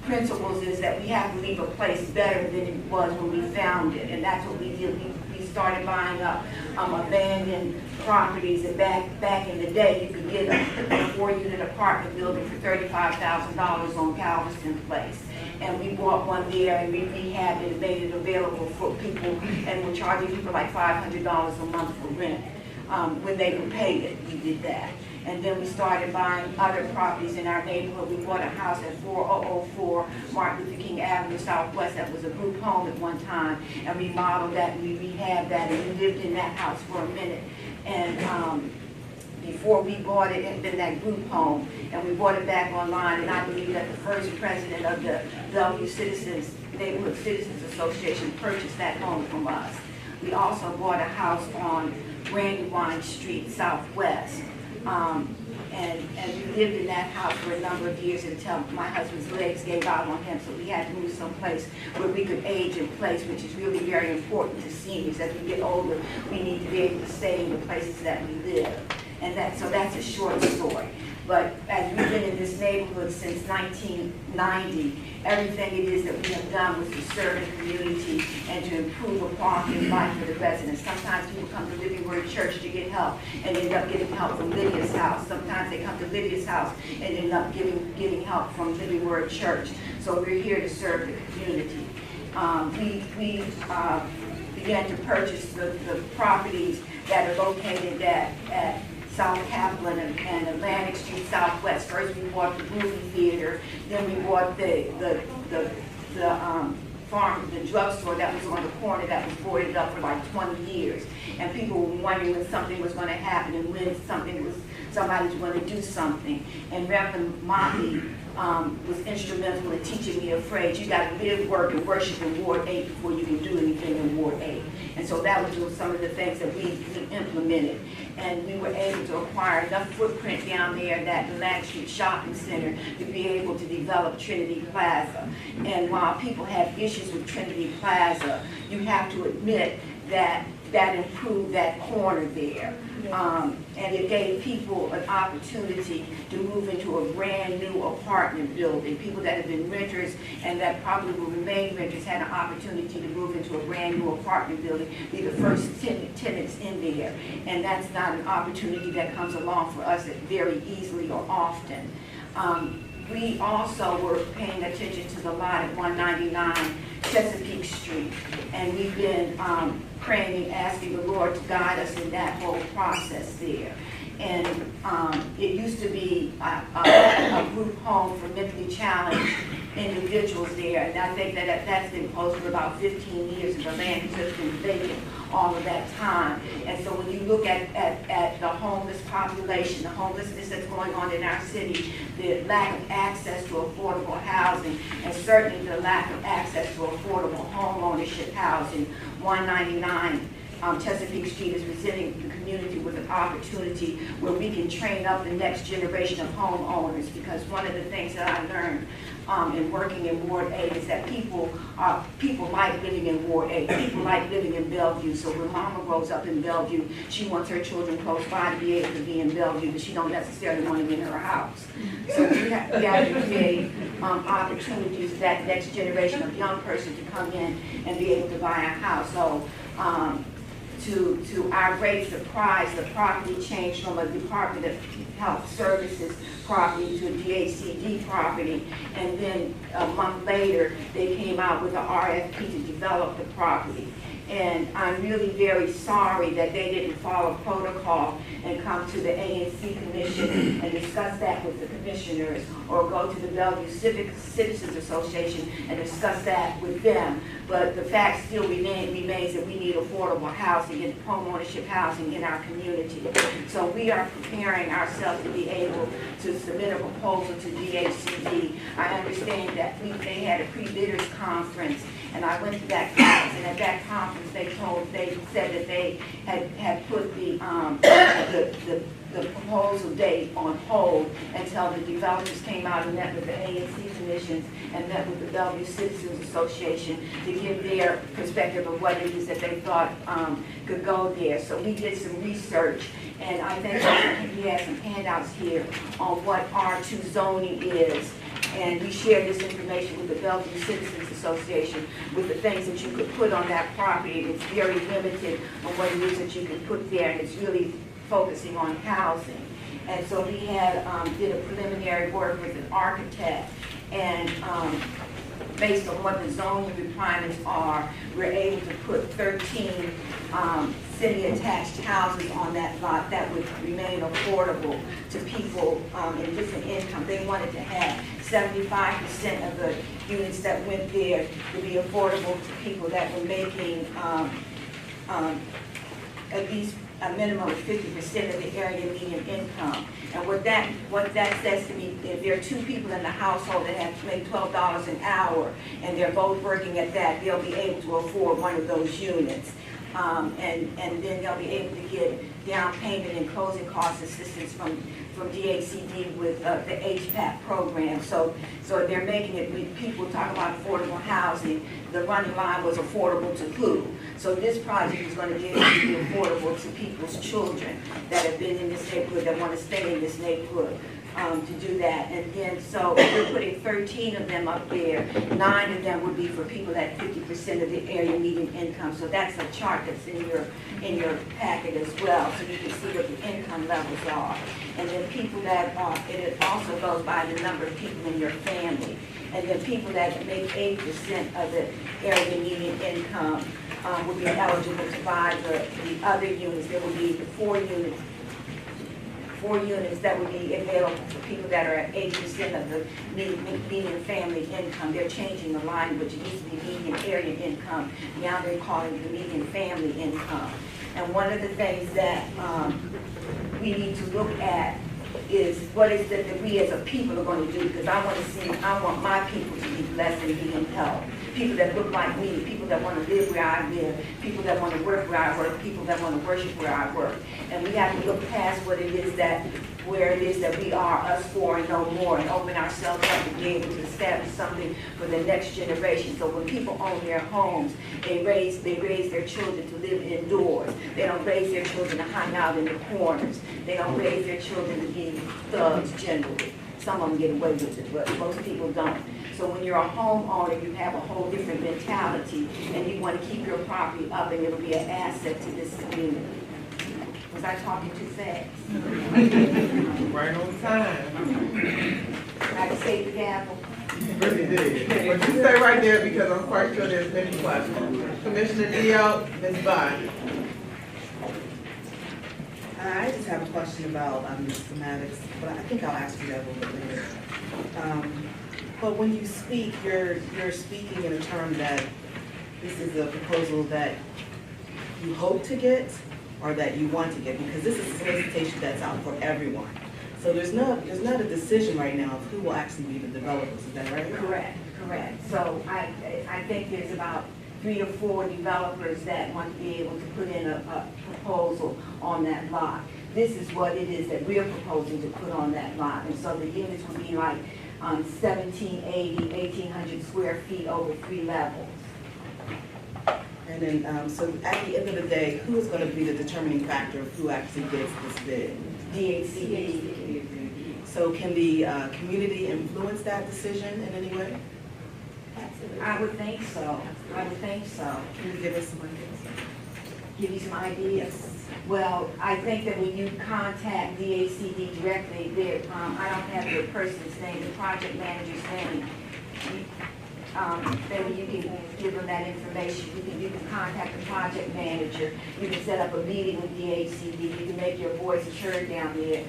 principles is that we have to leave a place better than it was when we found it. And that's what we did. We started buying up abandoned properties, and back in the day, you could get a 4-unit apartment building for $35,000 on Galveston Place. And we bought one there and we rehabbed it and made it available for people, and we're charging people like $500 a month for rent. When they could pay it, we did that. And then we started buying other properties in our neighborhood. We bought a house at 4004 Martin Luther King Avenue Southwest that was a group home at one time, and we remodeled that and we rehabbed that, and we lived in that house for a minute. And before we bought it, it had been that group home, and we bought it back online, and I believe that the first president of the Bellevue Neighborhood Citizens Association purchased that home from us. We also bought a house on Brandywine Street Southwest. And we lived in that house for a number of years until my husband's legs gave out on him, so we had to move someplace where we could age in place, which is really very important to seniors. As we get older, we need to be able to stay in the places that we live. And so that's a short story. But as we've been in this neighborhood since 1990, everything it is that we have done was to serve the community and to improve a quality of life for the residents. Sometimes people come to Living Word Church to get help and end up getting help from Lydia's House. Sometimes they come to Lydia's House and end up getting help from Living Word Church. So we're here to serve the community. We began to purchase the properties that are located at South Kaplan and Atlantic Street Southwest. First we bought the movie theater, then we bought the the drugstore that was on the corner that was boarded up for like 20 years. And people were wondering when something was going to happen and when somebody was going to do something. And Reverend Motley was instrumental in teaching me a phrase: you got to live, work, and worship in Ward 8 before you can do anything in Ward 8. And so that was some of the things that we implemented. And we were able to acquire enough footprint down there that the Land Street Shopping Center to be able to develop Trinity Plaza. And while people have issues with Trinity Plaza, you have to admit that that improved that corner there. And it gave people an opportunity to move into a brand new apartment building. People that have been renters and that probably will remain renters had an opportunity to move into a brand new apartment building, be the first tenants in there. And that's not an opportunity that comes along for us very easily or often. We also were paying attention to the lot at 199 Chesapeake Street, and we've been praying and asking the Lord to guide us in that whole process there. And it used to be a group home for mentally challenged individuals there, and I think that that's been closed for about 15 years, and the land has just been vacant all of that time. And so when you look at the homeless population, the homelessness that's going on in our city, the lack of access to affordable housing, and certainly the lack of access to affordable home ownership housing, 199 Chesapeake Street is presenting the community with an opportunity where we can train up the next generation of homeowners, because one of the things that I learned in working in Ward 8 is that people like living in Ward 8. People like living in Bellevue. So when Mama grows up in Bellevue, she wants her children close by to be able to be in Bellevue, but she don't necessarily want them in her house. So we have to create opportunities for that next generation of young person to come in and be able to buy a house. So to our great surprise, the property changed from a Department of Health Services property to a DHCD property, and then a month later they came out with an RFP to develop the property. And I'm really very sorry that they didn't follow protocol and come to the ANC Commission and discuss that with the commissioners, or go to the Bellevue Citizens Association and discuss that with them. But the fact still remains that we need affordable housing and homeownership housing in our community. So we are preparing ourselves to be able to submit a proposal to DHCD. I understand that they had a pre-bidders conference, and I went to that conference, and at that conference they said that they had put the proposal date on hold until the developers came out and met with the ANC commissions and met with the Bellevue Citizens Association to give their perspective of what it is that they thought could go there. So we did some research, and I think we had some handouts here on what R2 zoning is. And we shared this information with the Bellevue Citizens Association with the things that you could put on that property. It's very limited on what it is that you can put there, and it's really focusing on housing. And so we had did a preliminary work with an architect, and based on what the zoning requirements are, we're able to put 13 semi-attached houses on that lot that would remain affordable to people in different income. They wanted to have 75% of the units that went there to be affordable to people that were making at least a minimum of 50% of the area median income. And what that says to me, if there are two people in the household that have to make $12 an hour and they're both working at that, they'll be able to afford one of those units. And then they'll be able to get down payment and closing cost assistance from DHCD with the HPAP program. So they're making it, when people talk about affordable housing, the running line was affordable to who? So this project is going to be able to be affordable to people's children that have been in this neighborhood, that want to stay in this neighborhood. To do that. And then so we're putting 13 of them up there. 9 of them would be for people that 50% of the area median income. So that's a chart that's in your packet as well, so you can see what the income levels are. And then people that it also goes by the number of people in your family. And then people that make 8% of the area median income would be eligible to buy the other units. There will be 4 units. 4 units that would be available for people that are at 80% of the median family income. They're changing the language. It used to be median area income. Now they're calling it the median family income. And one of the things that we need to look at is what is it that we as a people are going to do, because I want my people to be blessed and be in health. People that look like me, people that want to live where I live, people that want to work where I work, people that want to worship where I work. And we have to look past where it is that we are us four and no more, and open ourselves up to be able to establish something for the next generation. So when people own their homes, they raise their children to live indoors. They don't raise their children to hang out in the corners. They don't raise their children to be thugs generally. Some of them get away with it, but most people don't. So when you're a homeowner, you have a whole different mentality, and you want to keep your property up, and it'll be an asset to this community. Was I talking too fast? Right on time. I had to say the gavel. Really did. But you stay right there because I'm quite sure there's many questions. Commissioner Dio, Ms. Bond. I just have a question about the schematics, but I think I'll ask you that a little bit later. But when you speak, you're speaking in a term that this is a proposal that you hope to get or that you want to get, because this is a solicitation that's out for everyone. So there's not a decision right now of who will actually be the developers, is that right? Correct. So I think there's about 3 or 4 developers that want to be able to put in a proposal on that lot. This is what it is that we're proposing to put on that lot. And so the units would be like 1780, 1800 square feet over 3 levels. And then, so at the end of the day, who is going to be the determining factor of who actually gets this bid? DHCD. So can the community influence that decision in any way? I would think so. Can you give us some ideas? Give you some ideas? Well, I think that when you contact DHCD directly, I don't have the person's name, the project manager's name. Maybe you can give them that information. You can contact the project manager. You can set up a meeting with DHCD. You can make your voice heard down there.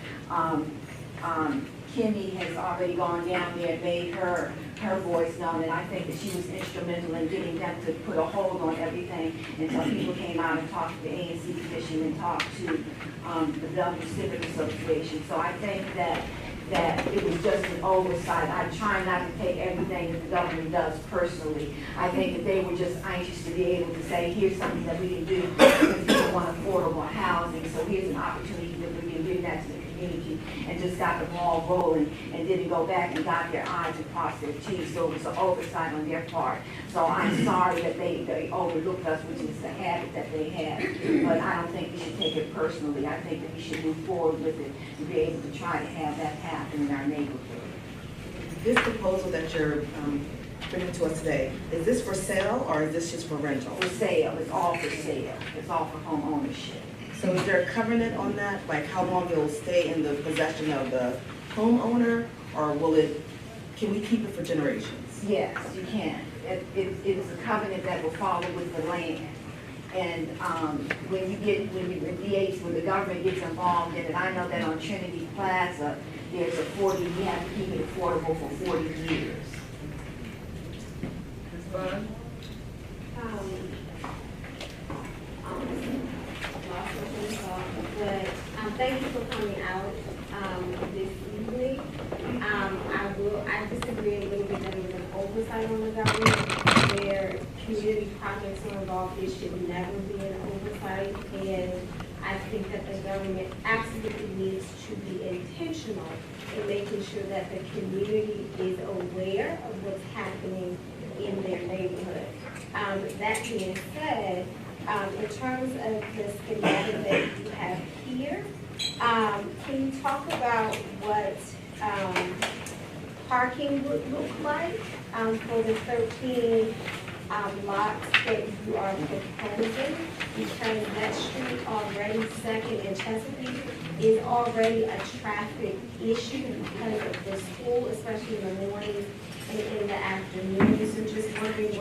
Kimmy has already gone down there and made her voice known, and I think that she was instrumental in getting them to put a hold on everything until people came out and talked to the ANC Commission and talked to the W Civic Association. So I think that it was just an oversight. I try not to take everything that the government does personally. I think that they were just anxious to be able to say, here's something that we can do because people want affordable housing, so here's an opportunity that we can bring that to the community, and just got the ball rolling and didn't go back and dot their I's and cross their T's. So it was an oversight on their part. So I'm sorry that they overlooked us, which is the habit that they have. But I don't think we should take it personally. I think that we should move forward with it to be able to try to have that happen in our neighborhood. This proposal that you're bringing to us today, is this for sale or is this just for rental? For sale. It's all for sale. It's all for home ownership. So is there a covenant on that, like how long it will stay in the possession of the homeowner, or can we keep it for generations? Yes, you can. It is a covenant that will follow with the land. And when the government gets involved in it, I know that on Trinity Plaza, we have to keep it affordable for 40 years. Ms. Bond? But thank you for coming out this evening. I disagree a little bit that it was an oversight on the government. Where community projects are involved, it should never be an oversight. And I think that the government absolutely needs to be intentional in making sure that the community is aware of what's happening in their neighborhood. That being said, in terms of the schematic that you have here, can you talk about what parking would look like for the 13 lots that you are proposing? Because that street already, Second and Chesapeake, is already a traffic issue because of the school, especially in the mornings and in the afternoons. So just wondering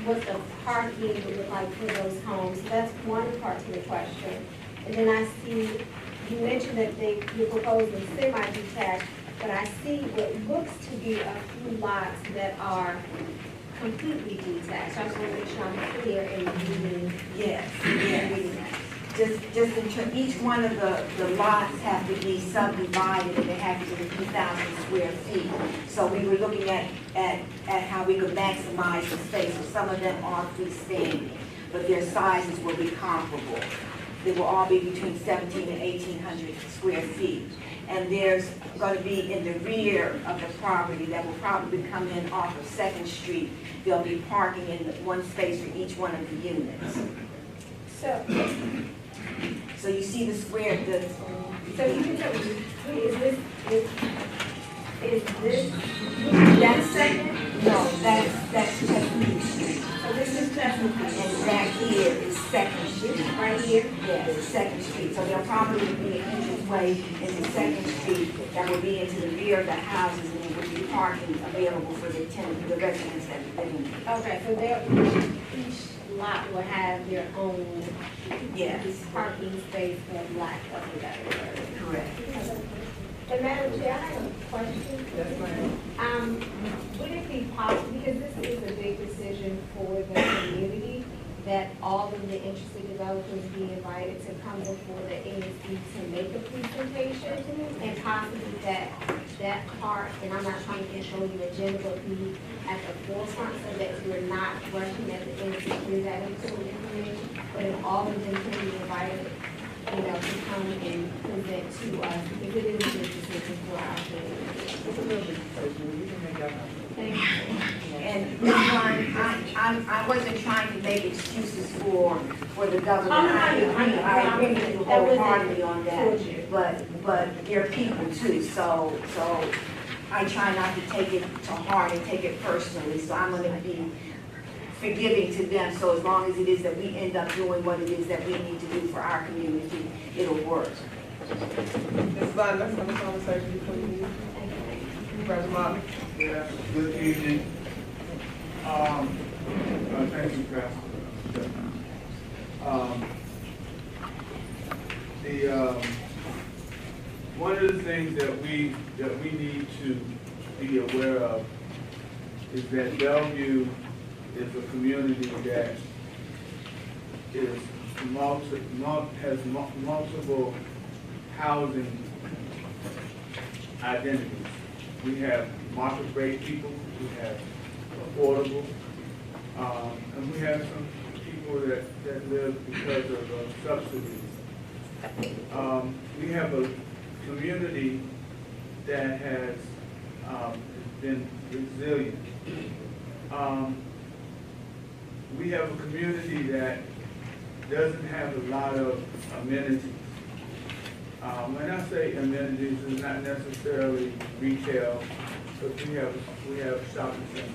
what the parking would look like for those homes. So that's one part to the question. And then I see you mentioned that you're proposing semi-detached, but I see what looks to be a few lots that are completely detached. I just want to make sure I'm clear in reading. Yes, yes. Just each one of the lots have to be subdivided and they have to be 2,000 square feet. So we were looking at how we could maximize the space. So some of them are freestanding, but their sizes will be comparable. They will all be between 1,700 and 1,800 square feet. And there's going to be in the rear of the property that will probably come in off of 2nd Street. There'll be parking in one space for each one of the units. So you see the square, so you can tell me, is this, that's second? No, that's Chesapeake Street. So this is Chesapeake. And back here is 2nd Street. Right here? Yes, 2nd Street. So there'll probably be an entranceway into 2nd Street that will be into the rear of the houses and there will be parking available for the tenants, the residents that are living there. Okay, so each lot will have their own parking space for black. Correct. And Madam Chair, I have a question. Yes, ma'am. Would it be possible, because this is a big decision for the community, that all of the interested developers be invited to come before the ANC to make a presentation, and possibly that part, and I'm not trying to control your agenda, but be at the forefront so that you're not rushing at the end to present information, but if all of them can be invited, to come and present to us, if it is a big decision for our community. It's a real big decision. We can make that happen. Thank you. And Ms. Warren, I wasn't trying to make excuses for the government. I agree with you wholeheartedly on that, but they're people too, so I try not to take it to heart and take it personally, so I'm gonna be forgiving to them, so as long as it is that we end up doing what it is that we need to do for our community, it'll work. Ms. Bond, let's have a conversation before you leave. President Martin. Yeah, good evening. Thank you, Pastor. One of the things that we need to be aware of is that Bellevue is a community that is has multiple housing identities. We have market rate people, we have affordable, and we have some people that live because of subsidies. We have a community that has been resilient. We have a community that doesn't have a lot of amenities. When I say amenities, it's not necessarily retail, but we have shopping centers.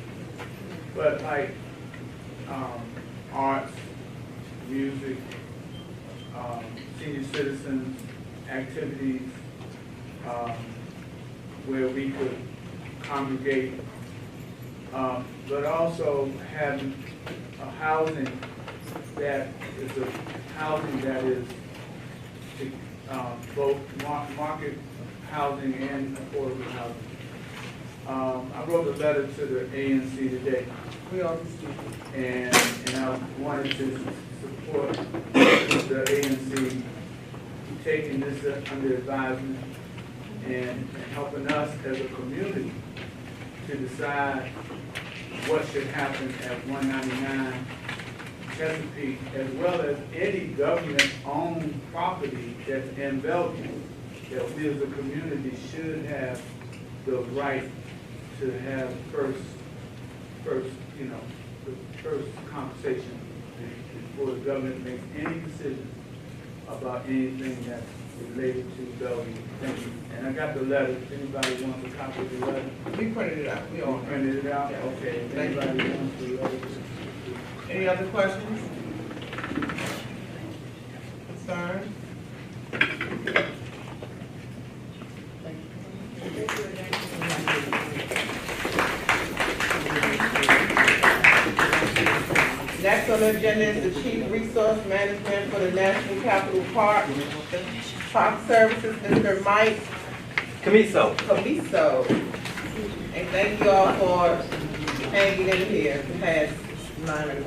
But like arts, music, senior citizens, activities, where we could congregate, but also having a housing that is both market housing and affordable housing. I wrote a letter to the ANC today. And I wanted to support the ANC taking this under advisement and helping us as a community to decide what should happen at 199 Chesapeake, as well as any government-owned property that's in Bellevue, that we as a community should have the right to have first conversation before the government makes any decision about anything that's related to Bellevue. Thank you. And I got the letter. If anybody wants a copy of the letter. We printed it out. We all printed it out? Yeah. Okay. If Thank anybody you. wants the letter. Any other questions? Concerns? Next on the agenda is the Chief Resource Management for the National Capital Park. Park Services, Mr. Mike Camiso. And thank you all for hanging in here the past 9 minutes.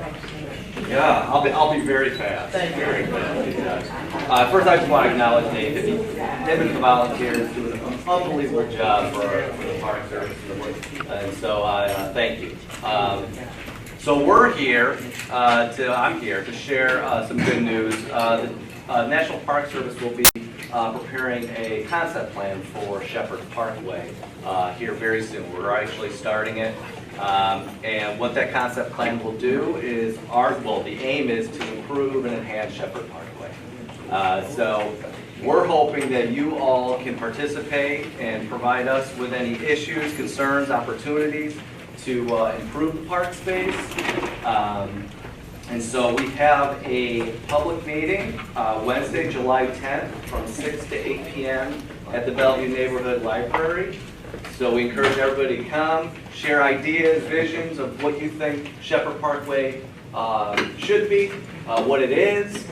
Yeah, I'll be very fast. Thank you. Very fast. First, I just want to acknowledge Nathan. Him and the volunteers doing an unbelievable job for the Park Service, and so I thank you. So we're here I'm here to share some good news. The National Park Service will be preparing a concept plan for Shepherd Parkway here very soon. We're actually starting it. And what that concept plan will do is, the aim is to improve and enhance Shepherd Parkway. So we're hoping that you all can participate and provide us with any issues, concerns, opportunities to improve the park space. And so we have a public meeting Wednesday, July 10th from 6 to 8 p.m. at the Bellevue Neighborhood Library. So we encourage everybody to come, share ideas, visions of what you think Shepherd Parkway should be, what it is,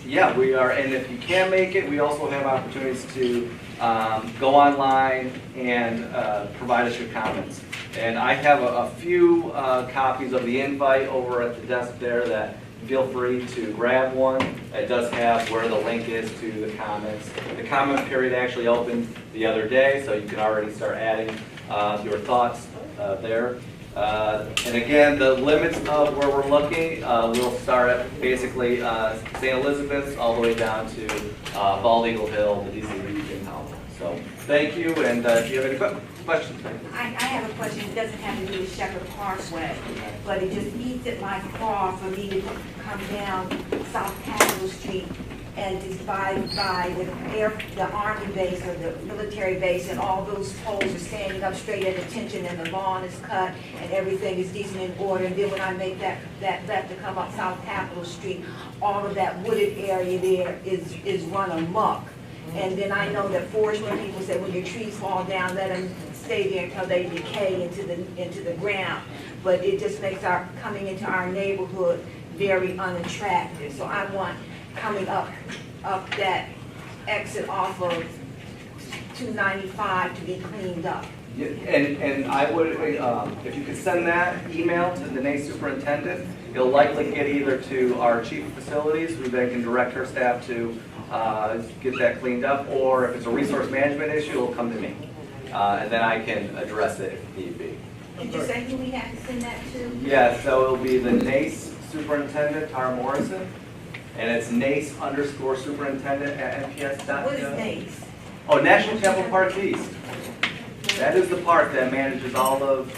yeah, we are, and if you can't make it, we also have opportunities to go online and provide us your comments. And I have a few copies of the invite over at the desk there that feel free to grab one. It does have where the link is to the comments. The comment period actually opened the other day, so you can already start adding your thoughts there. And again, the limits of where we're looking, we'll start at basically St. Elizabeth's all the way down to Bald Eagle Hill, the DC Region Town. So thank you, and if you have any questions. I have a question. It doesn't have to do with Shepherd Parkway, but it just eats at my craw for me to come down South Capitol Street and just by the Army base or the military base, and all those poles are standing up straight at attention, and the lawn is cut, and everything is decent in order. And then when I make that left to come up South Capitol Street, all of that wooded area there is run amok. And then I know that forestry people say when your trees fall down, let them stay there until they decay into the ground. But it just makes our coming into our neighborhood very unattractive. So I want coming up that exit off of 295 to be cleaned up. Yeah, and I would, if you could send that email to the NACE superintendent, it'll likely get either to our chief of facilities, who then can direct her staff to get that cleaned up, or if it's a resource management issue, it'll come to me. And then I can address it if need be. Did you say who we have to send that to? Yeah, so it'll be the NACE superintendent, Tara Morrison, and it's NACE_superintendent at NPS.gov. What is NACE? Oh, National Capital Park East. That is the park that manages all of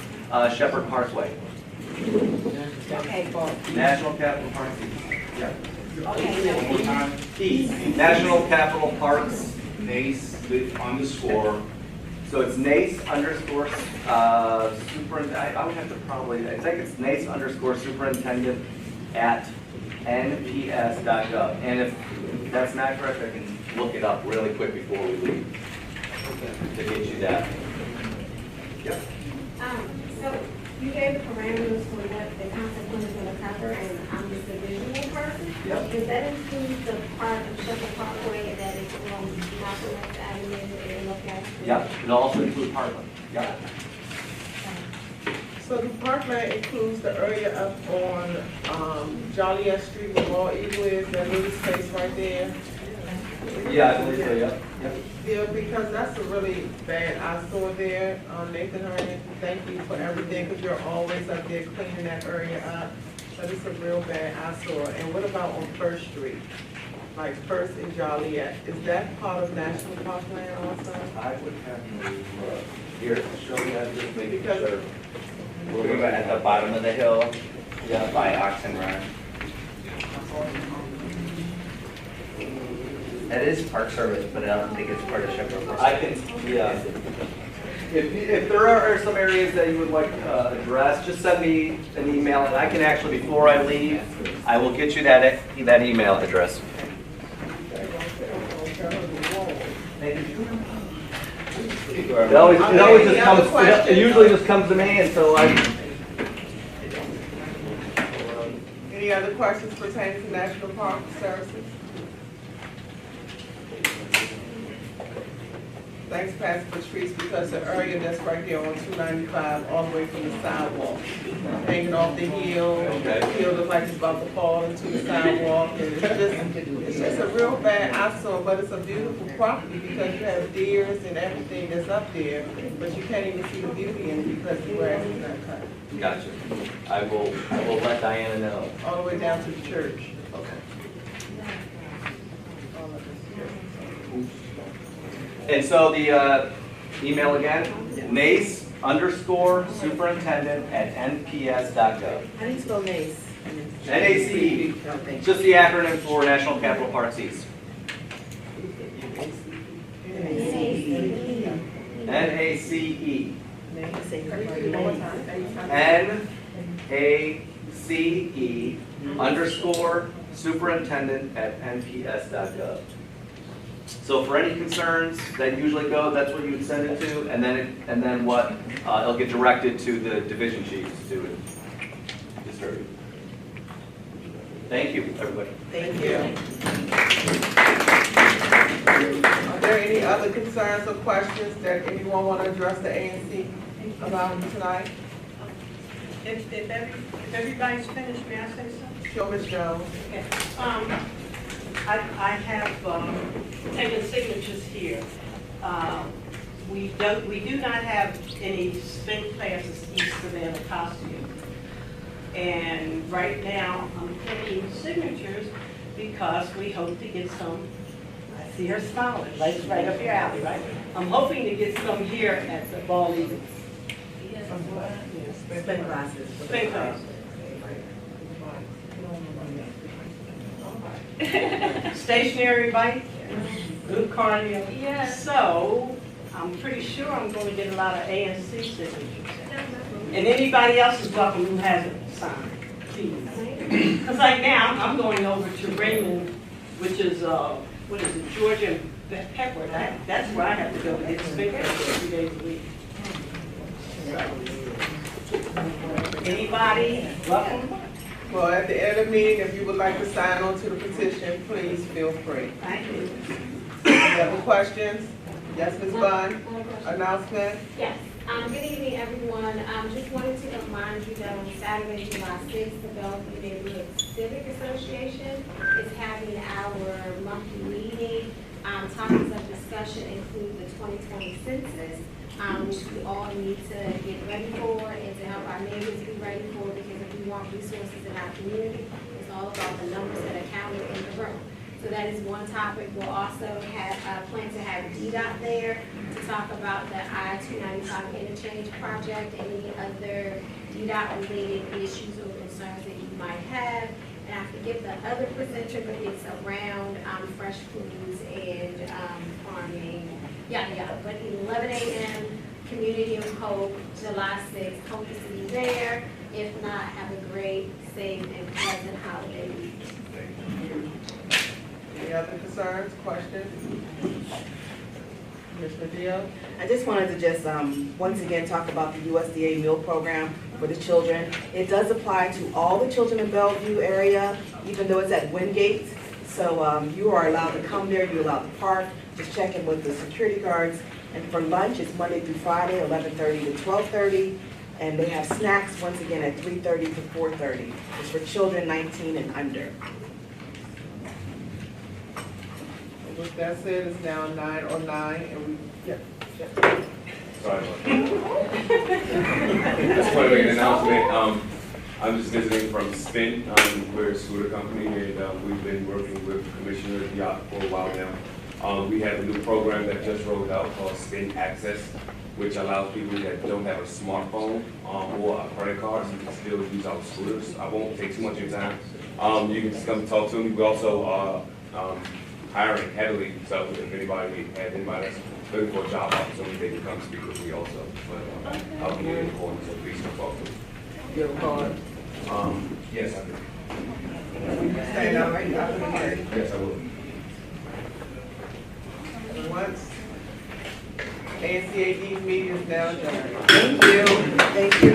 Shepherd Parkway. Okay. National Capital Park East. Yeah. Okay. One more time. East. National Capital Parks, NACE _. So it's NACE_ superintendent. I would have to probably, I think it's NACE_superintendent at NPS.gov. And if that's not correct, I can look it up really quick before we leave to get you that. Yep. So you gave the parameters for what the concept plan is going to cover, and I'm just a visual person. Yep. Does that include the part of Shepherd Parkway that is from Northwest Avenue and Lookout Street? Yep. It also includes Parkland. Yep. So the parkland includes the area up on Joliet Street where Bald Eagle is, that little space right there. Yeah, I believe so, yeah. Yep. Yeah, because that's a really bad eyesore there. Nathan Hernan, thank you for everything, because you're always up there cleaning that area up. But it's a real bad eyesore. And what about on First Street? Like First and Joliet, is that part of National Parkland also? I would have to look. Here, show you that, just making sure. We're at the bottom of the hill, yeah, by Oxen Run. That is Park Service, but I don't think it's part of Shepherd. I can, yeah. If there are some areas that you would like addressed, just send me an email, and I can actually, before I leave, I will get you that email address. It usually just comes to me, and so I. Any other questions pertaining to National Park Services? Thanks, Pastor Patrice, because the area that's right there on 295, all the way from the sidewalk, hanging off the hill, the hill looks like it's about to fall into the sidewalk, and it's just a real bad eyesore, but it's a beautiful property because you have deers and everything that's up there, but you can't even see the beauty in it because the grass is not cut. Gotcha. I will let Diana know. All the way down to the church. Okay. All of this. And so the email again, nace_superintendent@nps.gov. How do you spell NACE? NACE, just the acronym for National Capital Parks East. NACE. NACE_superintendent@nps.gov. So for any concerns that usually go, that's what you would send it to, and then what it'll get directed to the division chiefs to distribute. Thank you, everybody. Thank you. Are there any other concerns or questions that anyone want to address the ANC about tonight? If everybody's finished, may I say something? Sure, Ms. Jones. Okay. I have taken signatures here. We do not have any spin classes East Savannah costume. And right now, I'm taking signatures because we hope to get some. I see her smiling, right up your alley, right? I'm hoping to get some here at the ball even. Spin classes. Spin classes. Stationary bike, good cardio. Yes. So, I'm pretty sure I'm going to get a lot of ANC signatures. And anybody else is welcome who hasn't signed, please. Because like now, I'm going over to Raymond, which is, what is it, Georgia and Pepper. That's where I have to go to get spin classes 3 days a week. So, anybody, welcome. Well, at the end of the meeting, if you would like to sign on to the petition, please feel free. Thank you. Any other questions? Yes, Ms. Bond? Announcement? Yes. Good evening, everyone. Just wanted to remind you that on Saturday, July 6th, the Bellevue Neighborhood Civic Association is having our monthly meeting. Topics of discussion include the 2020 census, which we all need to get ready for and to help our neighbors be ready for, because if we want resources in our community, it's all about the numbers that are counted in the room. So that is one topic. We'll also have plan to have DDOT there to talk about the I-295 interchange project, any other DDOT-related issues or concerns that you might have. And I forget the other presenter, but it's around fresh foods and farming, yada yada. But 11 a.m., Community of Hope, July 6th. Hope to see you there. If not, have a great, safe, and pleasant holiday week. Any other concerns, questions? Commissioner Dio? I just wanted to just, once again, talk about the USDA meal program for the children. It does apply to all the children in Bellevue area, even though it's at Wingate. So you are allowed to come there, you're allowed to park, just check in with the security guards. And for lunch, it's Monday through Friday, 11:30 to 12:30. And they have snacks, once again, at 3:30 to 4:30. It's for children 19 and under. With that said, it's now 9:09, and we, yeah. Sorry about that. Just want to make an announcement. I'm just visiting from Spin. We're a scooter company, and we've been working with Commissioner Diop for a while now. We have a new program that just rolled out called Spin Access, which allows people that don't have a smartphone or a credit card to still use our scooters. I won't take too much of your time. You can just come talk to me. We also are hiring heavily, so if anybody has anybody that's looking for a job opportunity, they can come speak with me also. But I'll be in the corner, so please come talk to me. You have a card? Yes, I do. Stand up right now. Yes, I will. Once. ANCAD's meeting is now adjourned. Thank you. Thank you.